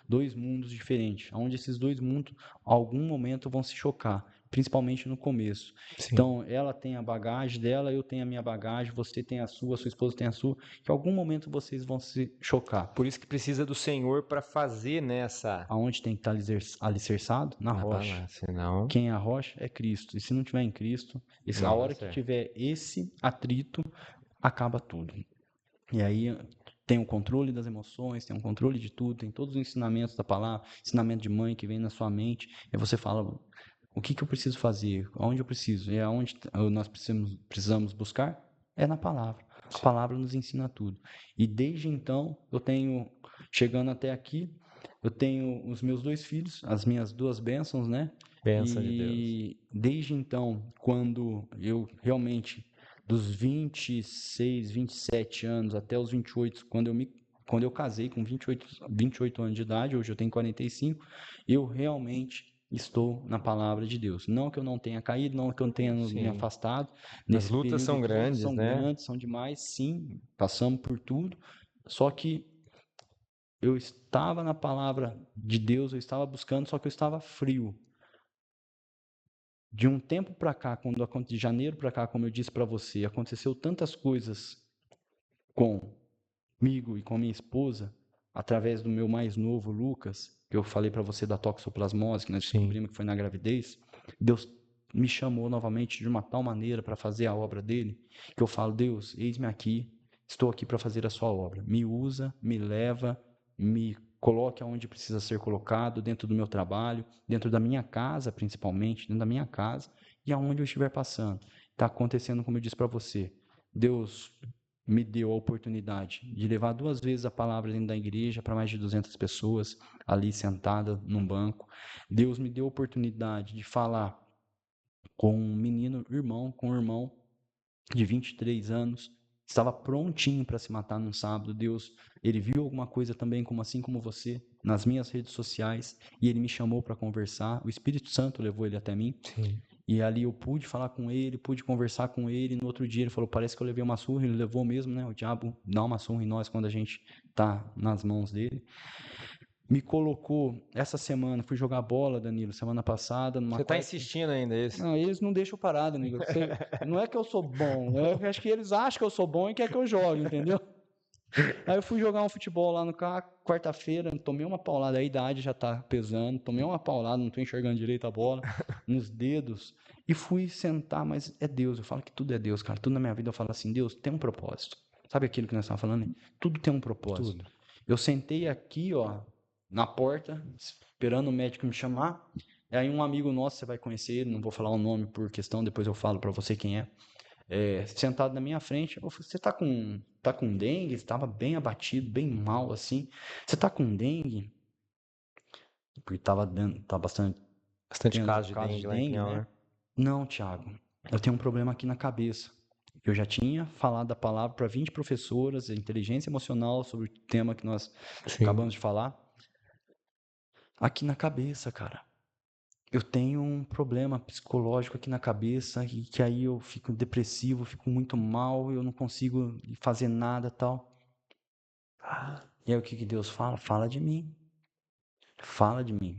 dois mundos diferentes, onde esses dois mundos, em algum momento, vão se chocar, principalmente no começo. Sim. Então, ela tem a bagagem dela, eu tenho a minha bagagem, você tem a sua esposa tem a sua, que em algum momento vocês vão se chocar. Por isso que precisa do Senhor para fazer nessa. Aonde tem que estar alicerçado? Na rocha. balança, senão Quem é a rocha é Cristo. E se não tiver em Cristo, a não dá hora que certo. tiver esse atrito, acaba tudo. E aí tem o controle das emoções, tem o controle de tudo, tem todos os ensinamentos da palavra, ensinamento de mãe que vem na sua mente. E você fala, o que eu preciso fazer? Aonde eu preciso? E aonde nós precisamos buscar? É na palavra. A palavra nos ensina tudo. E desde então, eu tenho, chegando até aqui, eu tenho os meus 2 filhos, as minhas 2 bênçãos, né? Bênção de Deus. E desde então, quando eu realmente, dos 26, 27 anos até os 28, quando eu casei com 28 anos de idade, hoje eu tenho 45, eu realmente estou na palavra de Deus. Não que eu não tenha caído, não que eu não tenha me Sim. afastado. As Nesse lutas período são de luta, grandes, são né? grandes, são demais, sim, passamos por tudo. Só que eu estava na palavra de Deus, eu estava buscando, só que eu estava frio. De um tempo para cá, de janeiro para cá, como eu disse para você, aconteceu tantas coisas comigo e com minha esposa, através do meu mais novo, Lucas, que eu falei para você da toxoplasmose, que nós Sim. descobrimos que foi na gravidez. Deus me chamou novamente de uma tal maneira para fazer a obra dele, que eu falo, Deus, eis-me aqui, estou aqui para fazer a sua obra. Me usa, me leva, me coloque aonde precisa ser colocado, dentro do meu trabalho, dentro da minha casa, principalmente, dentro da minha casa, e aonde eu estiver passando. Está acontecendo, como eu disse para você. Deus me deu a oportunidade de levar 2 vezes a palavra dentro da igreja para mais de 200 pessoas ali sentada num banco. Deus me deu a oportunidade de falar com um menino, com um irmão de 23 anos, estava prontinho para se matar num sábado. Deus, ele viu alguma coisa também, como assim como você, nas minhas redes sociais, e ele me chamou para conversar. O Espírito Santo levou ele até mim. Sim. E ali eu pude falar com ele, pude conversar com ele. No outro dia ele falou, parece que eu levei uma surra. Ele levou mesmo, né? O diabo dá uma surra em nós quando a gente tá nas mãos dele. Me colocou essa semana, fui jogar bola, Danilo, semana passada, numa Você tá quarta. insistindo ainda, é isso? Não, eles não deixam parado, amigo. Não é que eu sou bom, eu acho que eles acham que eu sou bom e quer que eu jogue, entendeu? Aí eu fui jogar um futebol lá no carro, quarta-feira, tomei uma paulada, a idade já tá pesando, tomei uma paulada, não tô enxergando direito a bola, nos dedos, e fui sentar, mas é Deus, eu falo que tudo é Deus, cara, tudo na minha vida eu falo assim, Deus, tem um propósito. Sabe aquilo que nós estávamos falando? Tudo tem um propósito. Tudo. Eu sentei aqui, ó, na porta, esperando o médico me chamar, e aí um amigo nosso, você vai conhecer ele, não vou falar o nome por questão, depois eu falo para você quem é, sentado na minha frente, eu falei, você tá com dengue? Estava bem abatido, bem mal, assim. Você tá com dengue? Porque tá Bastante tendo casos de casos de dengue lá em dengue, Pinhal, né? né? Não, Thiago, eu tenho um problema aqui na cabeça. Eu já tinha falado a palavra para 20 professoras, inteligência emocional, sobre o tema que nós Sim. acabamos de falar. Aqui na cabeça, cara. Eu tenho um problema psicológico aqui na cabeça e que aí eu fico depressivo, fico muito mal, eu não consigo fazer nada, tal. E aí o que que Deus fala? Fala de mim. Fala de mim.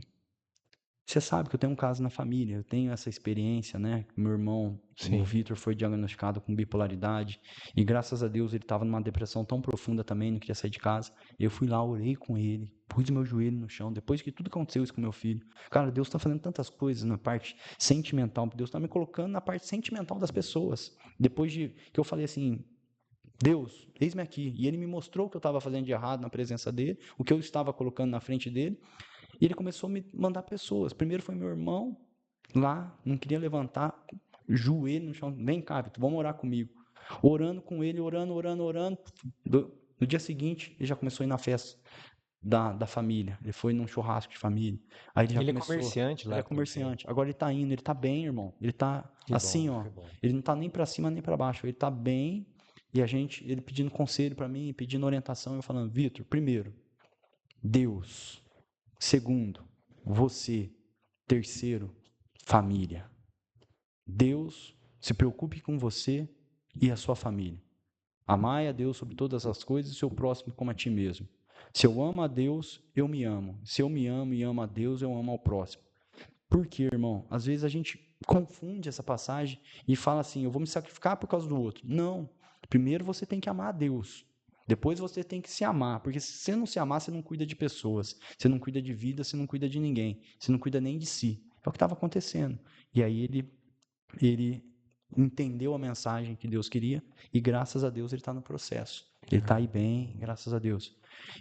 Você sabe que eu tenho um caso na família, eu tenho essa experiência, né? Meu irmão, o Sim. Vitor, foi diagnosticado com bipolaridade e graças a Deus ele estava numa depressão tão profunda também, não queria sair de casa. Eu fui lá, orei com ele, pus meu joelho no chão, depois que tudo aconteceu isso com meu filho. Cara, Deus está fazendo tantas coisas na parte sentimental, Deus está me colocando na parte sentimental das pessoas. Depois de que eu falei assim, Deus, eis-me aqui. E ele me mostrou o que eu estava fazendo de errado na presença dele, o que eu estava colocando na frente dele. E ele começou a me mandar pessoas. Primeiro foi meu irmão, lá, não queria levantar, joelho no chão. Vem cá, Vitor, vamos orar comigo. Orando com ele, orando. No dia seguinte, ele já começou a ir na festa da família. Ele foi num churrasco de família. Aí ele já Ele é começou. comerciante Ele lá, é pelo que sei. comerciante. Agora ele tá indo, ele tá bem, irmão. Ele tá Que assim, bom, ó. que bom. Ele não tá nem para cima nem para baixo. Ele tá bem. E ele pedindo conselho para mim, pedindo orientação, eu falando, Vitor, primeiro, Deus. Segundo, você. Terceiro, família. Deus se preocupe com você e a sua família. Amai a Deus sobre todas as coisas e o seu próximo como a ti mesmo. Se eu amo a Deus, eu me amo. Se eu me amo e amo a Deus, eu amo ao próximo. Por quê, irmão? Às vezes a gente confunde essa passagem e fala assim, eu vou me sacrificar por causa do outro. Não. Primeiro você tem que amar a Deus. Depois você tem que se amar, porque se você não se amar, você não cuida de pessoas, você não cuida de vida, você não cuida de ninguém, você não cuida nem de si. É o que estava acontecendo. E aí ele entendeu a mensagem que Deus queria e graças a Deus ele está no processo. Ele está aí bem, graças a Deus.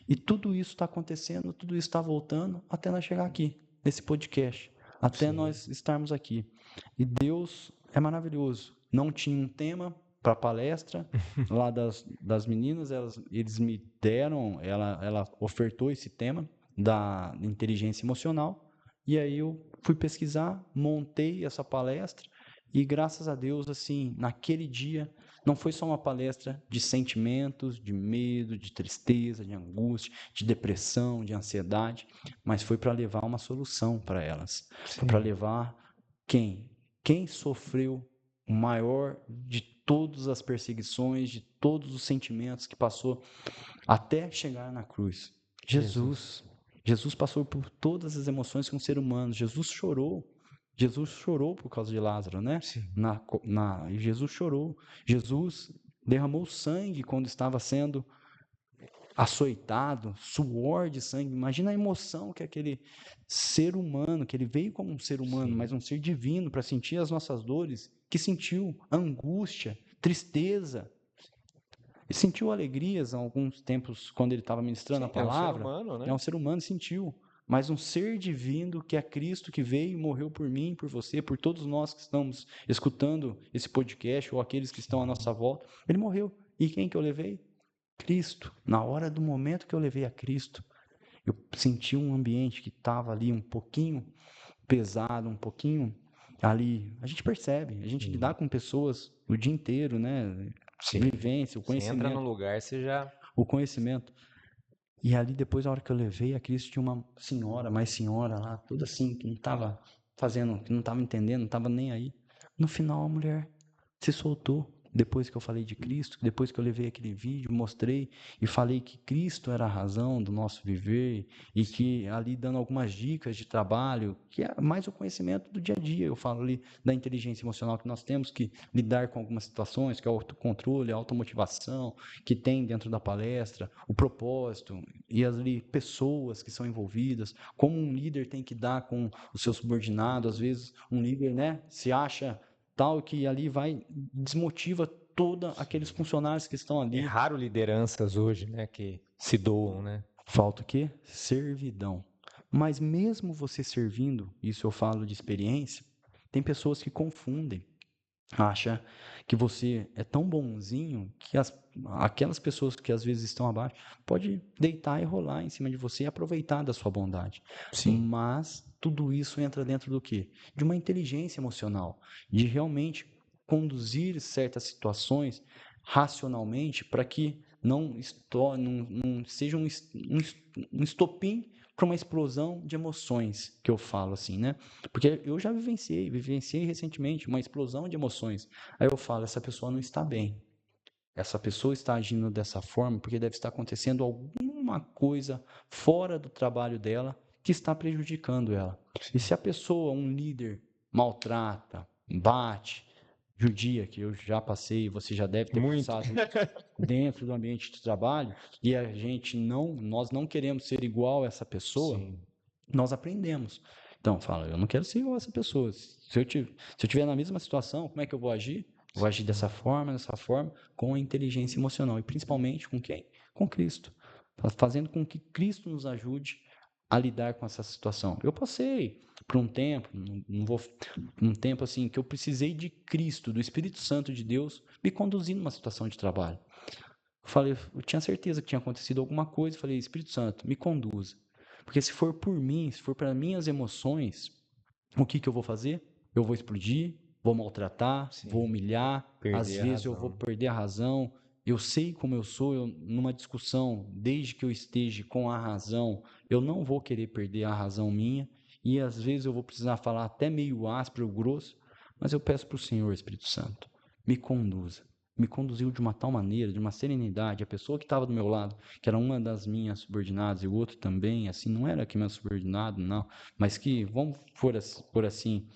E tudo isso está acontecendo, tudo isso está voltando até nós chegar aqui, nesse podcast, até Sim. nós estarmos aqui. E Deus é maravilhoso. Não tinha um tema para a palestra lá das meninas, eles me deram, ela ofertou esse tema da inteligência emocional, e aí eu fui pesquisar, montei essa palestra, e graças a Deus, assim, naquele dia, não foi só uma palestra de sentimentos, de medo, de tristeza, de angústia, de depressão, de ansiedade, mas foi para levar uma solução para elas. Foi para levar quem? Quem sofreu o maior de todas as perseguições, de todos os sentimentos que passou até chegar na cruz? Jesus. Jesus passou por todas as emoções que um ser humano. Jesus chorou. Jesus chorou por causa de Lázaro, né? Sim. Jesus chorou. Jesus derramou sangue quando estava sendo açoitado, suor de sangue. Imagina a emoção que aquele ser humano, que ele veio como um ser humano, Sim. mas um ser divino para sentir as nossas dores, que sentiu angústia, tristeza. Ele sentiu alegrias há alguns tempos, quando ele estava ministrando a Sim, é um ser palavra. humano, né? É um ser humano, sentiu. Mas um ser divino, que é Cristo, que veio e morreu por mim, por você, por todos nós que estamos escutando esse podcast, ou aqueles que estão à nossa volta, ele morreu. E quem que eu levei? Cristo. Na hora do momento que eu levei a Cristo, eu senti um ambiente que estava ali um pouquinho pesado, um pouquinho ali. A gente percebe, a gente lidar com pessoas o dia inteiro, né? Sim. Vivência, o Você entra no conhecimento. lugar, você já... O conhecimento. E ali depois, na hora que eu levei a Cristo, tinha uma senhora, mais senhora lá, toda assim, que não estava fazendo, que não estava entendendo, não estava nem aí. No final, a mulher se soltou. Depois que eu falei de Cristo, depois que eu levei aquele vídeo, mostrei e falei que Cristo era a razão do nosso viver e que ali dando algumas dicas de trabalho, que é mais o conhecimento do dia a dia. Eu falo ali da inteligência emocional que nós temos que lidar com algumas situações, que é o autocontrole, a automotivação, que tem dentro da palestra, o propósito e as pessoas que são envolvidas, como um líder tem que dar com o seu subordinado. Às vezes um líder, né, se acha tal que ali vai desmotiva todos aqueles funcionários que estão É ali. raro lideranças hoje, né, que se doam, né? Falta o quê? Servidão. Mas mesmo você servindo, isso eu falo de experiência, tem pessoas que confundem. Acha que você é tão bonzinho que aquelas pessoas que às vezes estão abaixo pode deitar e rolar em cima de você e aproveitar da sua bondade. Sim. Mas tudo isso entra dentro do quê? De uma inteligência emocional, de realmente conduzir certas situações racionalmente para que não seja um estopim para uma explosão de emoções, que eu falo assim, né? Porque eu já vivenciei recentemente uma explosão de emoções. Aí eu falo, essa pessoa não está bem. Essa pessoa está agindo dessa forma porque deve estar acontecendo alguma coisa fora do trabalho dela que está prejudicando ela. E se a pessoa, um líder, maltrata, bate, judia, que eu já passei, você já deve ter Muito. passado dentro do ambiente de trabalho, e nós não queremos ser igual a essa pessoa, Sim. nós aprendemos. Então, fala, eu não quero ser igual a essa pessoa. Se eu tiver na mesma situação, como é que eu vou agir? Vou agir dessa forma, com a inteligência emocional. E principalmente com quem? Com Cristo. Fazendo com que Cristo nos ajude a lidar com essa situação. Eu passei por um tempo, um tempo assim, que eu precisei de Cristo, do Espírito Santo de Deus, me conduzir numa situação de trabalho. Eu tinha certeza que tinha acontecido alguma coisa, falei, Espírito Santo, me conduza. Porque se for por mim, se for para minhas emoções, o que eu vou fazer? Eu vou explodir, vou maltratar, vou Sim. humilhar, às Perder a vezes eu vou razão. perder a razão. Eu sei como eu sou, numa discussão, desde que eu esteja com a razão, eu não vou querer perder a razão minha, e às vezes eu vou precisar falar até meio áspero ou grosso, mas eu peço para o Senhor, Espírito Santo, me conduza. Me conduziu de uma tal maneira, de uma serenidade. A pessoa que estava do meu lado, que era uma das minhas subordinadas, e o outro também, assim, não era que meu subordinado, não, mas que, vamos por assim,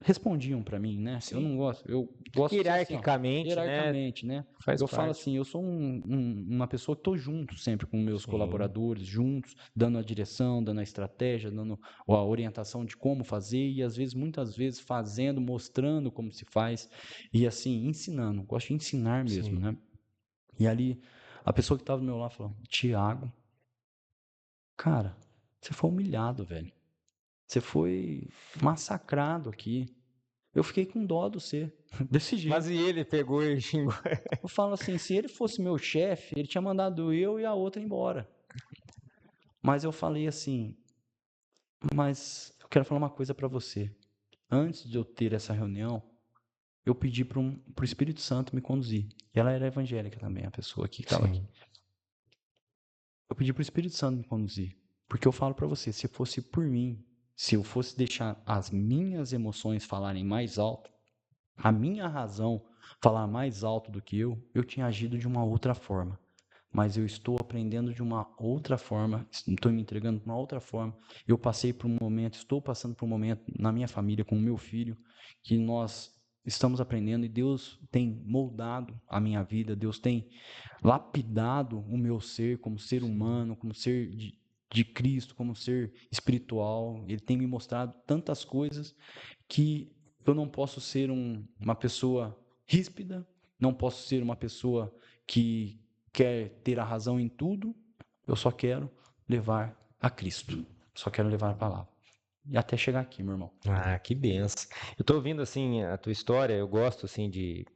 respondiam para mim, né? Eu Sim. não gosto, eu gosto de ser assim, ó, Hierarquicamente, né? hierarquicamente, né? Faz Eu falo parte. assim, eu sou uma pessoa que estou junto sempre com meus Sim. colaboradores, juntos, dando a direção, dando a estratégia, dando a orientação de como fazer e às vezes, muitas vezes, fazendo, mostrando como se faz e assim, ensinando. Gosto de ensinar mesmo, Sim. né? E ali, a pessoa que estava do meu lado falou, Tiago, cara, você foi humilhado, velho. Você foi massacrado aqui. Eu fiquei com dó do você, desse Mas jeito. e ele pegou e xingou? Eu falo assim, se ele fosse meu chefe, ele tinha mandado eu e a outra embora. Mas eu falei assim, mas eu quero falar uma coisa para você. Antes de eu ter essa reunião, eu pedi para o Espírito Santo me conduzir. E ela era evangélica também, a pessoa que estava aqui. Sim. Eu pedi para o Espírito Santo me conduzir. Porque eu falo para você, se fosse por mim, se eu fosse deixar as minhas emoções falarem mais alto, a minha razão falar mais alto do que eu tinha agido de uma outra forma. Mas eu estou aprendendo de uma outra forma, estou me entregando de uma outra forma. Eu passei por um momento, estou passando por um momento na minha família, com o meu filho, que nós estamos aprendendo e Deus tem moldado a minha vida, Deus tem lapidado o meu ser como ser humano, como ser de Cristo, como ser espiritual. Ele tem me mostrado tantas coisas que eu não posso ser uma pessoa ríspida, não posso ser uma pessoa que quer ter a razão em tudo, eu só quero levar a Cristo. Só quero levar a palavra. E até chegar aqui, meu irmão. Ah, que benção. Eu tô ouvindo, assim, a tua história, eu gosto, assim, de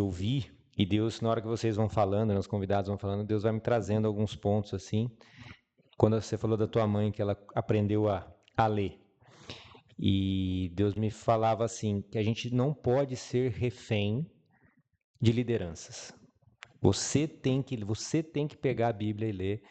ouvir, e Deus, na hora que vocês vão falando, né, os convidados vão falando, Deus vai me trazendo alguns pontos, assim. Quando você falou da tua mãe, que ela aprendeu a ler, e Deus me falava, assim, que a gente não pode ser refém de lideranças. Você tem que pegar a Bíblia e ler.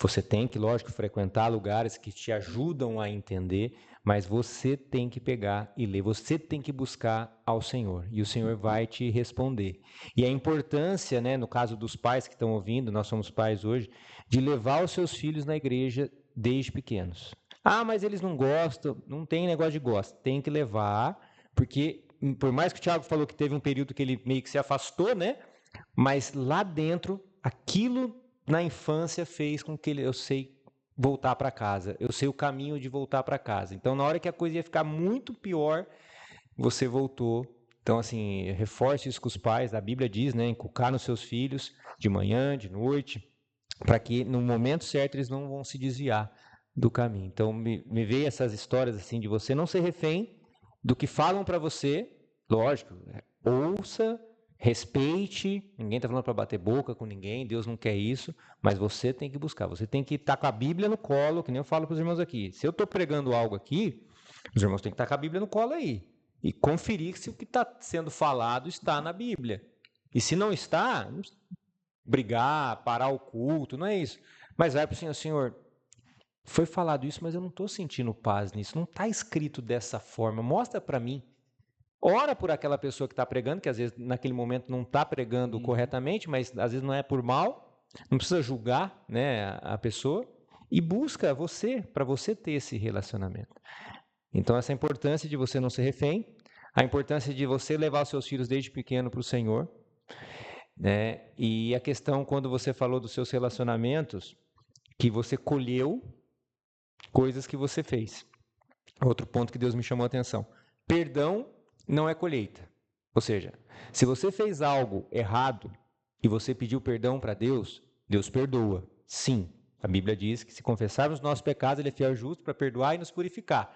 Você tem que, lógico, frequentar lugares que te ajudam a entender, mas você tem que pegar e ler. Você tem que buscar ao Senhor e o Senhor vai te responder. E a importância, né, no caso dos pais que estão ouvindo, nós somos pais hoje, de levar os seus filhos na igreja desde pequenos. Ah, mas eles não gostam, não tem negócio de gosto. Tem que levar, porque por mais que o Thiago falou que teve um período que ele meio que se afastou, né? Mas lá dentro, aquilo na infância fez com que eu sei voltar para casa. Eu sei o caminho de voltar para casa. Então, na hora que a coisa ia ficar muito pior, você voltou. Então, assim, reforce isso com os pais. A Bíblia diz, né? Inculcar nos seus filhos de manhã, de noite, para que no momento certo eles não vão se desviar do caminho. Então, me veio essas histórias assim de você não ser refém do que falam para você. Lógico, ouça, respeite, ninguém está falando para bater boca com ninguém, Deus não quer isso, mas você tem que buscar, você tem que estar com a Bíblia no colo, que nem eu falo para os irmãos aqui. Se eu estou pregando algo aqui, os irmãos têm que estar com a Bíblia no colo aí e conferir se o que está sendo falado está na Bíblia. E se não está, não brigar, parar o culto, não é isso. Mas vai para o Senhor, Senhor, foi falado isso, mas eu não estou sentindo paz nisso, não está escrito dessa forma, mostra para mim. Ora por aquela pessoa que está pregando, que às vezes naquele momento não está pregando corretamente, mas às vezes não é por mal, não precisa julgar, né, a pessoa, e busca você, para você ter esse relacionamento. Então, essa importância de você não ser refém, a importância de você levar os seus filhos desde pequeno para o Senhor, né, e a questão, quando você falou dos seus relacionamentos, que você colheu coisas que você fez. Outro ponto que Deus me chamou a atenção. Perdão não é colheita. Ou seja, se você fez algo errado e você pediu perdão para Deus, Deus perdoa. Sim, a Bíblia diz que se confessarmos nossos pecados, Ele é fiel e justo para perdoar e nos purificar.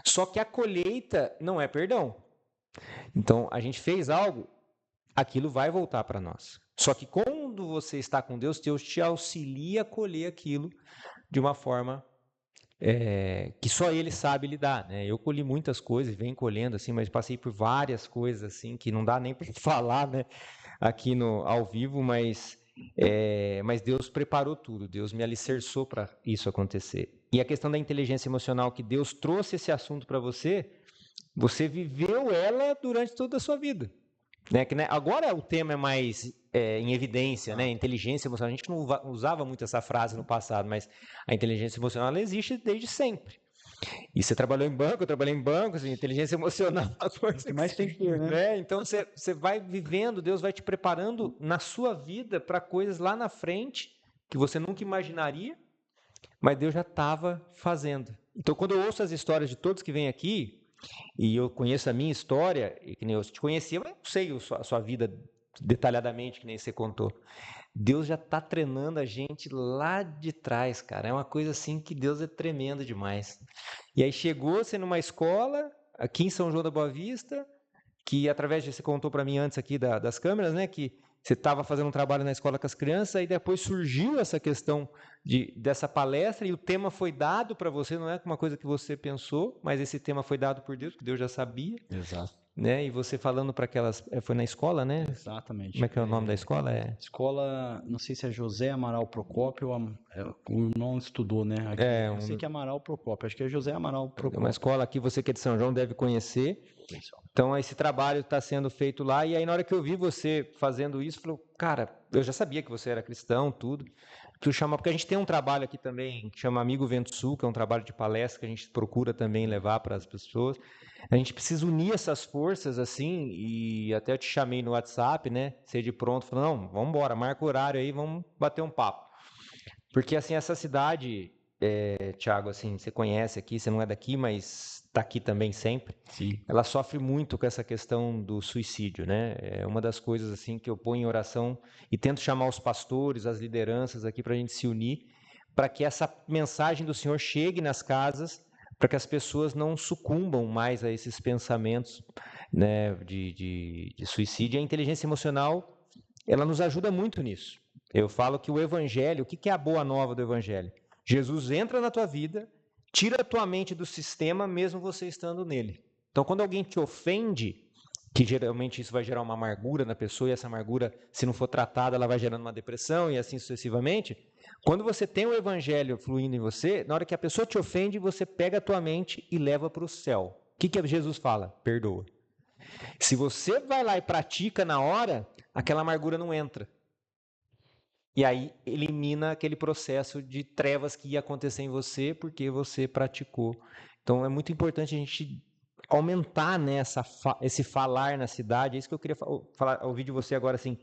Só que a colheita não é perdão. Então, a gente fez algo, aquilo vai voltar para nós. Só que quando você está com Deus, Deus te auxilia a colher aquilo de uma forma que só Ele sabe lidar, né? Eu colhi muitas coisas, venho colhendo assim, mas passei por várias coisas assim que não dá nem para falar, né? Aqui ao vivo, mas Deus preparou tudo, Deus me alicerçou para isso acontecer. E a questão da inteligência emocional, que Deus trouxe esse assunto para você, você viveu ela durante toda a sua vida. Né? Agora o tema é mais em evidência, né? Inteligência emocional. A gente não usava muito essa frase no passado, mas a inteligência emocional ela existe desde sempre. E você trabalhou em banco, eu trabalhei em banco, assim, inteligência emocional é uma coisa que mais tem que ter, né? Então você vai vivendo, Deus vai te preparando na sua vida para coisas lá na frente que você nunca imaginaria, mas Deus já estava fazendo. Então, quando eu ouço as histórias de todos que vêm aqui, e eu conheço a minha história, e que nem eu te conhecia, mas não sei a sua vida detalhadamente, que nem você contou. Deus já está treinando a gente lá de trás, cara. É uma coisa assim que Deus é tremendo demais. E aí chegou você numa escola, aqui em São João da Boa Vista, que através de, você contou para mim antes aqui das câmeras, né, que você estava fazendo um trabalho na escola com as crianças, e depois surgiu essa questão dessa palestra, e o tema foi dado para você, não é uma coisa que você pensou, mas esse tema foi dado por Deus, que Deus já sabia. Exato. Né? E você falando para aquelas... Foi na escola, né? Exatamente. Como é que é o nome da escola? Escola, não sei se é José Amaral Procópio, o irmão estudou, né? Aqui, eu sei que é Amaral Procópio, acho que é José Amaral Procópio. Uma escola aqui, você que é de São João deve conhecer. Então, esse trabalho está sendo feito lá, e aí na hora que eu vi você fazendo isso, eu falei, cara, eu já sabia que você era cristão, tudo, que eu chamo, porque a gente tem um trabalho aqui também, que chama Amigo Vento Sul, que é um trabalho de palestra, que a gente procura também levar para as pessoas. A gente precisa unir essas forças, assim, e até eu te chamei no WhatsApp, né, ser de pronto, falei, não, vamos embora, marca o horário aí, vamos bater um papo. Porque, assim, essa cidade, Thiago, assim, você conhece aqui, você não é daqui, mas está aqui também sempre, Sim. ela sofre muito com essa questão do suicídio, né? É uma das coisas assim que eu ponho em oração e tento chamar os pastores, as lideranças aqui para a gente se unir, para que essa mensagem do Senhor chegue nas casas, para que as pessoas não sucumbam mais a esses pensamentos, né, de suicídio. E a inteligência emocional, ela nos ajuda muito nisso. Eu falo que o evangelho, o que é a boa nova do evangelho? Jesus entra na tua vida, tira a tua mente do sistema, mesmo você estando nele. Então, quando alguém te ofende, que geralmente isso vai gerar uma amargura na pessoa, e essa amargura, se não for tratada, ela vai gerando uma depressão e assim sucessivamente. Quando você tem o evangelho fluindo em você, na hora que a pessoa te ofende, você pega a tua mente e leva para o céu. O que Jesus fala? Perdoa. Se você vai lá e pratica na hora, aquela amargura não entra. E aí elimina aquele processo de trevas que ia acontecer em você porque você praticou. Então é muito importante a gente aumentar, né, esse falar na cidade. É isso que eu queria ouvir de você agora, assim,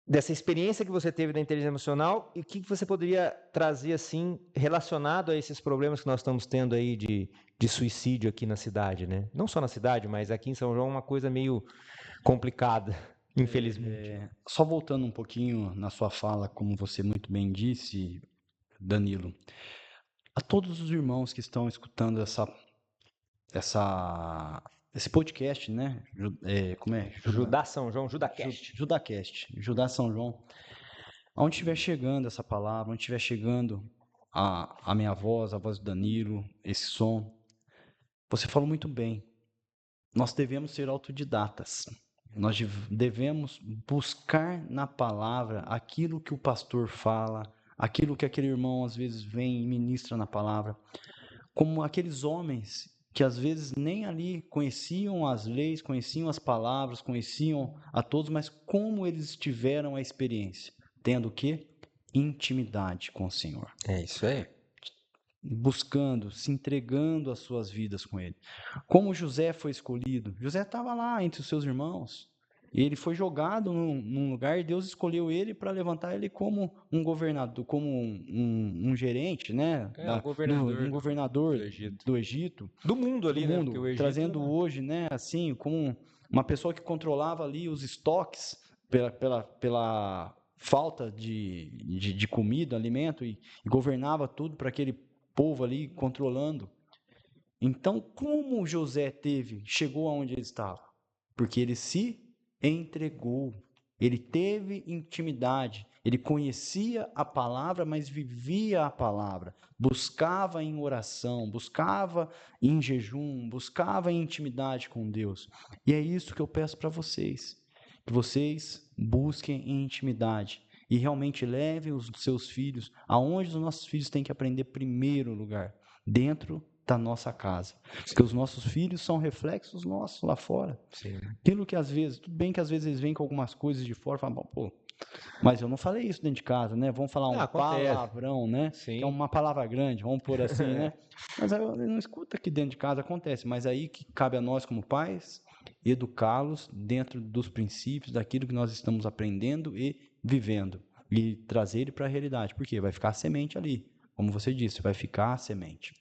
dessa experiência que você teve da inteligência emocional e o que você poderia trazer, assim, relacionado a esses problemas que nós estamos tendo aí de suicídio aqui na cidade, né? Não só na cidade, mas aqui em São João é uma coisa meio complicada, infelizmente. Só voltando um pouquinho na sua fala, como você muito bem disse, Danilo, a todos os irmãos que estão escutando esse podcast, né? Como é? Judá São João, JudaCast. JudaCast, Judá São João. Onde estiver chegando essa palavra, onde estiver chegando a minha voz, a voz do Danilo, esse som, você falou muito bem. Nós devemos ser autodidatas. Nós devemos buscar na palavra aquilo que o pastor fala, aquilo que aquele irmão às vezes vem e ministra na palavra. Como aqueles homens que às vezes nem ali conheciam as leis, conheciam as palavras, conheciam a todos, mas como eles tiveram a experiência? Tendo o quê? Intimidade com o Senhor. É isso aí. Buscando, se entregando as suas vidas com Ele. Como José foi escolhido? José estava lá entre os seus irmãos. E ele foi jogado num lugar e Deus escolheu ele para levantar ele como um governador, como um gerente, né? Um governador do Egito. Do mundo ali, do né? mundo, Porque o Egito trazendo hoje, né? Assim, como uma pessoa que controlava ali os estoques pela falta de comida, alimento e governava tudo para aquele povo ali controlando. Então, como José chegou aonde ele estava? Porque ele se entregou, ele teve intimidade, ele conhecia a palavra, mas vivia a palavra, buscava em oração, buscava em jejum, buscava em intimidade com Deus. E é isso que eu peço para vocês, que vocês busquem em intimidade e realmente levem os seus filhos aonde os nossos filhos têm que aprender primeiro lugar, dentro da nossa casa. Porque os nossos filhos são reflexos nossos lá fora. Sim. Aquilo que às vezes, tudo bem que às vezes eles vêm com algumas coisas de fora e falam, pô, mas eu não falei isso dentro de casa, né? Vamos falar palavrão, né? Sim. Que é uma palavra grande, vamos pôr assim, né? Mas ele não escuta que dentro de casa acontece, mas aí que cabe a nós como pais educá-los dentro dos princípios, daquilo que nós estamos aprendendo e vivendo. E trazer ele para a realidade. Porque vai ficar a semente ali. Como você disse, vai ficar a semente.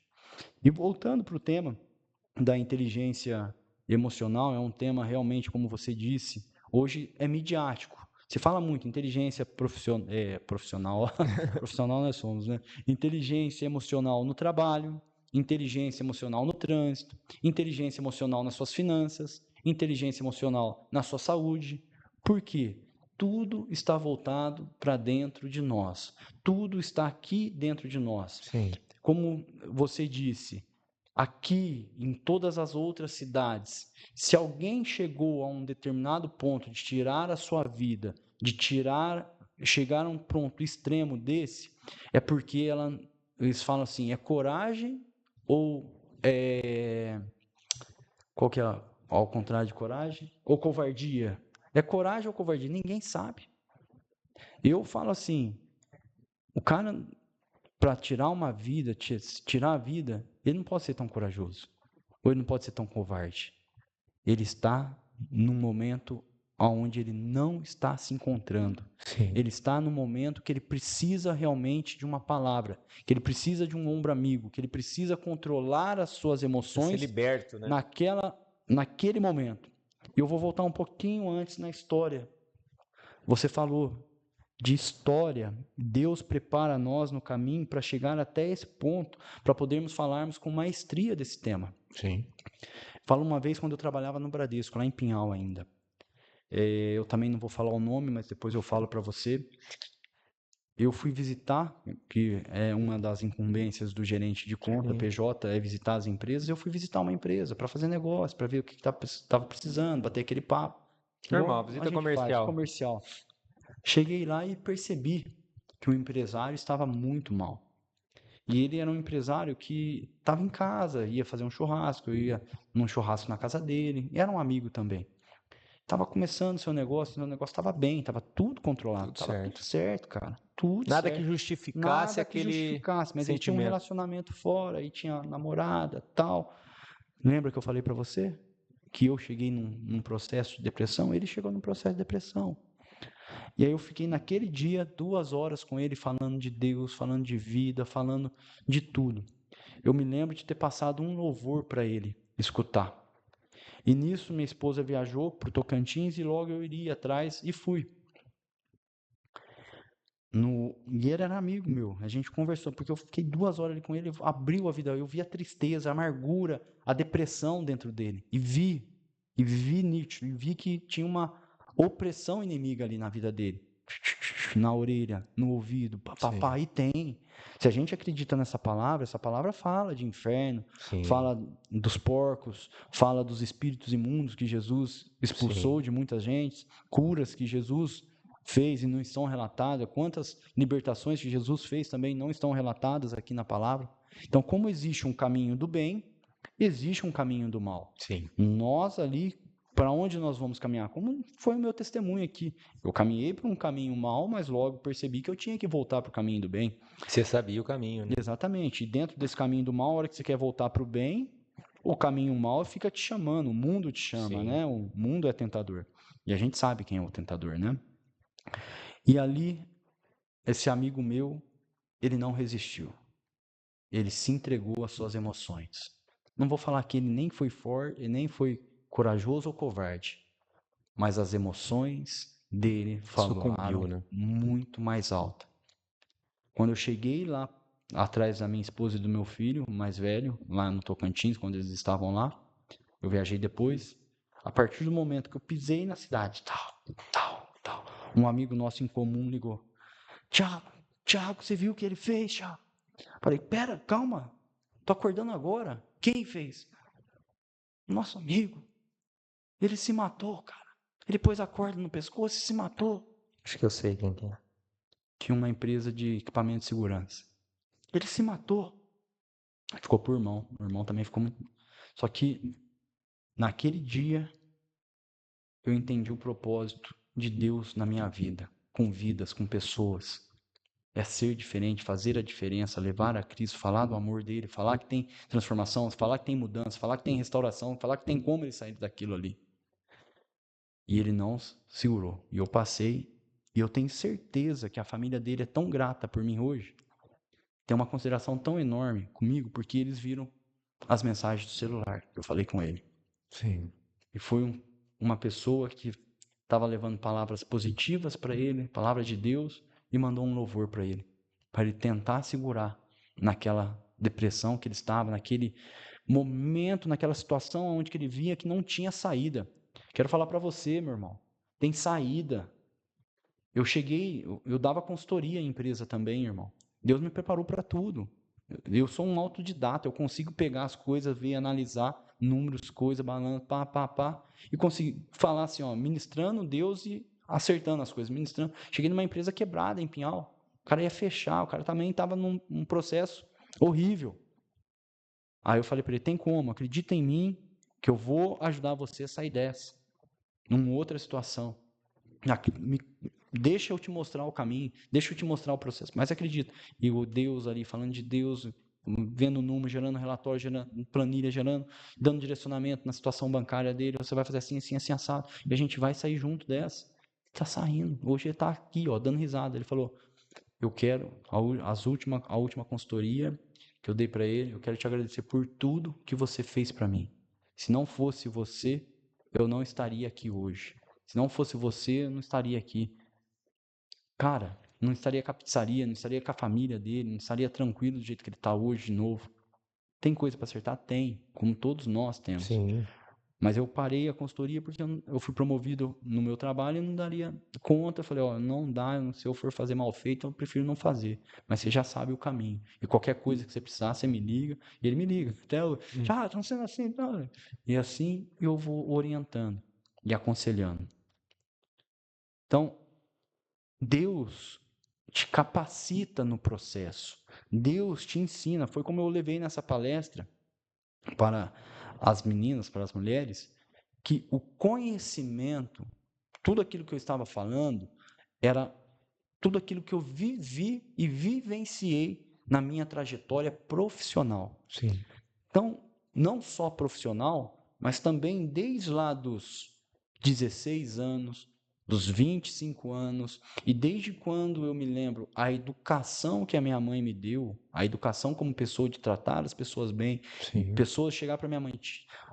E voltando para o tema da inteligência emocional, é um tema realmente, como você disse, hoje é midiático. Se fala muito inteligência profissional, profissional nós somos, né? Inteligência emocional no trabalho, inteligência emocional no trânsito, inteligência emocional nas suas finanças, inteligência emocional na sua saúde. Por quê? Tudo está voltado para dentro de nós. Tudo está aqui dentro de nós. Sim. Como você disse, aqui, em todas as outras cidades, se alguém chegou a um determinado ponto de tirar a sua vida, chegar a um ponto extremo desse, é porque eles falam assim, é coragem ou qual que é ao contrário de coragem? Ou covardia? É coragem ou covardia? Ninguém sabe. Eu falo assim, o cara, para tirar uma vida, tirar a vida, ele não pode ser tão corajoso. Ou ele não pode ser tão covarde. Ele está num momento onde ele não está se encontrando. Sim. Ele está no momento que ele precisa realmente de uma palavra, que ele precisa de um ombro amigo, que ele precisa controlar as suas Ser emoções liberto, né? naquele momento. E eu vou voltar um pouquinho antes na história. Você falou de história. Deus prepara nós no caminho para chegar até esse ponto, para podermos falarmos com maestria desse tema. Sim. Falo uma vez quando eu trabalhava no Bradesco, lá em Pinhal ainda. Eu também não vou falar o nome, mas depois eu falo para você. Eu fui visitar, que é uma das incumbências do gerente de conta, Sim. PJ, é visitar as empresas. Eu fui visitar uma empresa para fazer negócio, para ver o que estava precisando, bater aquele papo. Normal, Igual visita a gente faz, comercial. comercial. Cheguei lá e percebi que o empresário estava muito mal. E ele era um empresário que estava em casa, ia fazer um churrasco, eu ia num churrasco na casa dele, era um amigo também. Estava começando seu negócio estava bem, estava tudo controlado, Tudo estava tudo certo. certo, cara, tudo Nada que certo. justificasse Nada que aquele justificasse, mas ele tinha um sentimento. relacionamento fora, e tinha namorada, tal. Lembra que eu falei para você que eu cheguei num processo de depressão? Ele chegou num processo de depressão. E aí eu fiquei naquele dia 2 horas com ele falando de Deus, falando de vida, falando de tudo. Eu me lembro de ter passado um louvor para ele escutar. E nisso minha esposa viajou para o Tocantins e logo eu iria atrás e fui. E ele era amigo meu, a gente conversou, porque eu fiquei 2 horas ali com ele, abriu a vida, eu vi a tristeza, a amargura, a depressão dentro dele. E vi nítido, e vi que tinha uma opressão inimiga ali na vida dele. Na orelha, no ouvido, papapá, e tem. Se a gente acredita nessa palavra, essa palavra fala de inferno, Sim. fala dos porcos, fala dos espíritos imundos que Jesus expulsou Sim. de muita gente, curas que Jesus fez e não estão relatadas, quantas libertações que Jesus fez também não estão relatadas aqui na palavra. Então, como existe um caminho do bem, existe um caminho do mal. Sim. Nós ali, para onde nós vamos caminhar? Como foi o meu testemunho aqui. Eu caminhei por um caminho mal, mas logo percebi que eu tinha que voltar para o caminho do bem. Você sabia o caminho, né? Exatamente. E dentro desse caminho do mal, a hora que você quer voltar para o bem, o caminho mal fica te chamando, o mundo te chama, Sim. né? O mundo é tentador. E a gente sabe quem é o tentador, né? E ali, esse amigo meu, ele não resistiu. Ele se entregou às suas emoções. Não vou falar que ele nem foi forte, nem foi corajoso ou covarde, mas as emoções dele Sucumbiu, falaram né? muito mais alto. Quando eu cheguei lá atrás da minha esposa e do meu filho mais velho, lá no Tocantins, quando eles estavam lá, eu viajei depois. A partir do momento que eu pisei na cidade, tal, um amigo nosso em comum ligou. Thiago, você viu o que ele fez, Thiago? Falei, pera, calma, tô acordando agora. Quem fez? Nosso amigo. Ele se matou, cara. Ele pôs a corda no pescoço e se matou. Acho que eu sei quem que é. Tinha uma empresa de equipamento de segurança. Ele se matou. Ficou pro irmão. O irmão também ficou muito. Só que naquele dia eu entendi o propósito de Deus na minha vida, com vidas, com pessoas. É ser diferente, fazer a diferença, levar a Cristo, falar do amor dele, falar que tem transformação, falar que tem mudança, falar que tem restauração, falar que tem como ele sair daquilo ali. E ele não segurou. E eu passei, e eu tenho certeza que a família dele é tão grata por mim hoje, tem uma consideração tão enorme comigo, porque eles viram as mensagens do celular que eu falei com ele. Sim. E foi uma pessoa que estava levando palavras positivas para ele, palavras de Deus, e mandou um louvor para ele tentar segurar naquela depressão que ele estava, naquele momento, naquela situação onde ele via que não tinha saída. Quero falar para você, meu irmão, tem saída. Eu cheguei, eu dava consultoria em empresa também, irmão. Deus me preparou para tudo. Eu sou um autodidata, eu consigo pegar as coisas, ver, analisar números, coisas, balanço, pá, e conseguir falar assim, ó, ministrando Deus e acertando as coisas, ministrando. Cheguei numa empresa quebrada em Pinhal, o cara ia fechar, o cara também estava num processo horrível. Aí eu falei para ele, tem como, acredita em mim, que eu vou ajudar você a sair dessa, numa outra situação. Deixa eu te mostrar o caminho, deixa eu te mostrar o processo, mas acredita. E o Deus ali, falando de Deus, vendo número, gerando relatório, gerando planilha, dando direcionamento na situação bancária dele, você vai fazer assim, assim, assim, assado, e a gente vai sair junto dessa. Tá saindo. Hoje ele tá aqui, ó, dando risada. Ele falou, eu quero a última consultoria que eu dei para ele, eu quero te agradecer por tudo que você fez para mim. Se não fosse você, eu não estaria aqui hoje. Se não fosse você, eu não estaria aqui. Cara, não estaria com a pizzaria, não estaria com a família dele, não estaria tranquilo do jeito que ele está hoje de novo. Tem coisa para acertar? Tem, como todos nós temos. Sim. Mas eu parei a consultoria porque eu fui promovido no meu trabalho e não daria conta. Eu falei, ó, não dá, se eu for fazer mal feito, eu prefiro não fazer. Mas você já sabe o caminho. E qualquer coisa que você precisar, você me liga. E ele me liga. Até eu, já, estão sendo assim. Tá. E assim eu vou orientando e aconselhando. Então, Deus te capacita no processo. Deus te ensina. Foi como eu levei nessa palestra para as meninas, para as mulheres, que o conhecimento, tudo aquilo que eu estava falando, era tudo aquilo que eu vivi e vivenciei na minha trajetória profissional. Sim. Então, não só profissional, mas também desde lá dos 16 anos, dos 25 anos, e desde quando eu me lembro, a educação que a minha mãe me deu, a educação como pessoa de tratar as pessoas bem, Sim. pessoas chegar para minha mãe,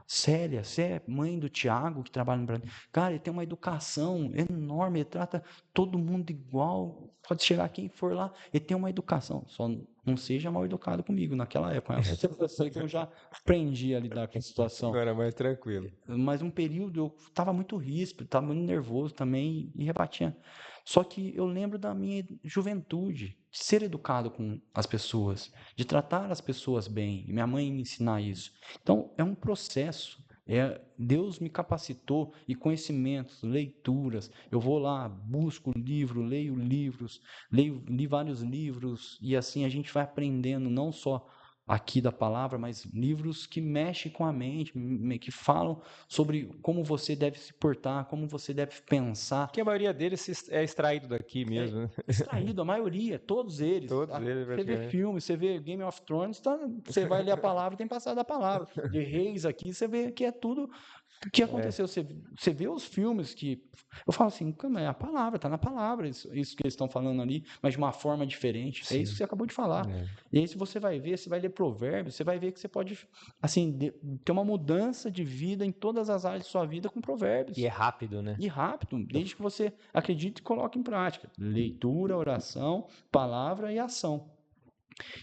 Célia, você é mãe do Tiago que trabalha no Brasil? Cara, ele tem uma educação enorme, ele trata todo mundo igual, pode chegar quem for lá, ele tem uma educação, só não seja mal educado comigo naquela época. Eu sei que eu já aprendi a lidar com a situação. Agora é mais tranquilo. Mas um período eu estava muito ríspido, estava muito nervoso também e rebatia. Só que eu lembro da minha juventude, de ser educado com as pessoas, de tratar as pessoas bem, e minha mãe me ensinar isso. Então, é um processo. Deus me capacitou e conhecimentos, leituras. Eu vou lá, busco livro, leio livros, li vários livros, e assim a gente vai aprendendo não só aqui da palavra, mas livros que mexem com a mente, que falam sobre como você deve se portar, como você deve pensar. Porque a maioria deles é extraído daqui mesmo, né? Extraído, a maioria, todos eles. Todos eles, Você vê praticamente. filme, você vê Game of Thrones, você vai ler a palavra, tem passado a palavra. De Reis aqui, você vê que é tudo o que aconteceu. Você vê os filmes que... Eu falo assim, é a palavra, está na palavra, isso que eles estão falando ali, mas de uma forma diferente. Sim. É isso que você acabou de falar. É. E aí, se você vai ver, você vai ler provérbios, você vai ver que você pode, assim, ter uma mudança de vida em todas as áreas de sua vida com provérbios. E é rápido, né? E rápido, desde que você acredite e coloque em prática. Leitura, oração, palavra e ação.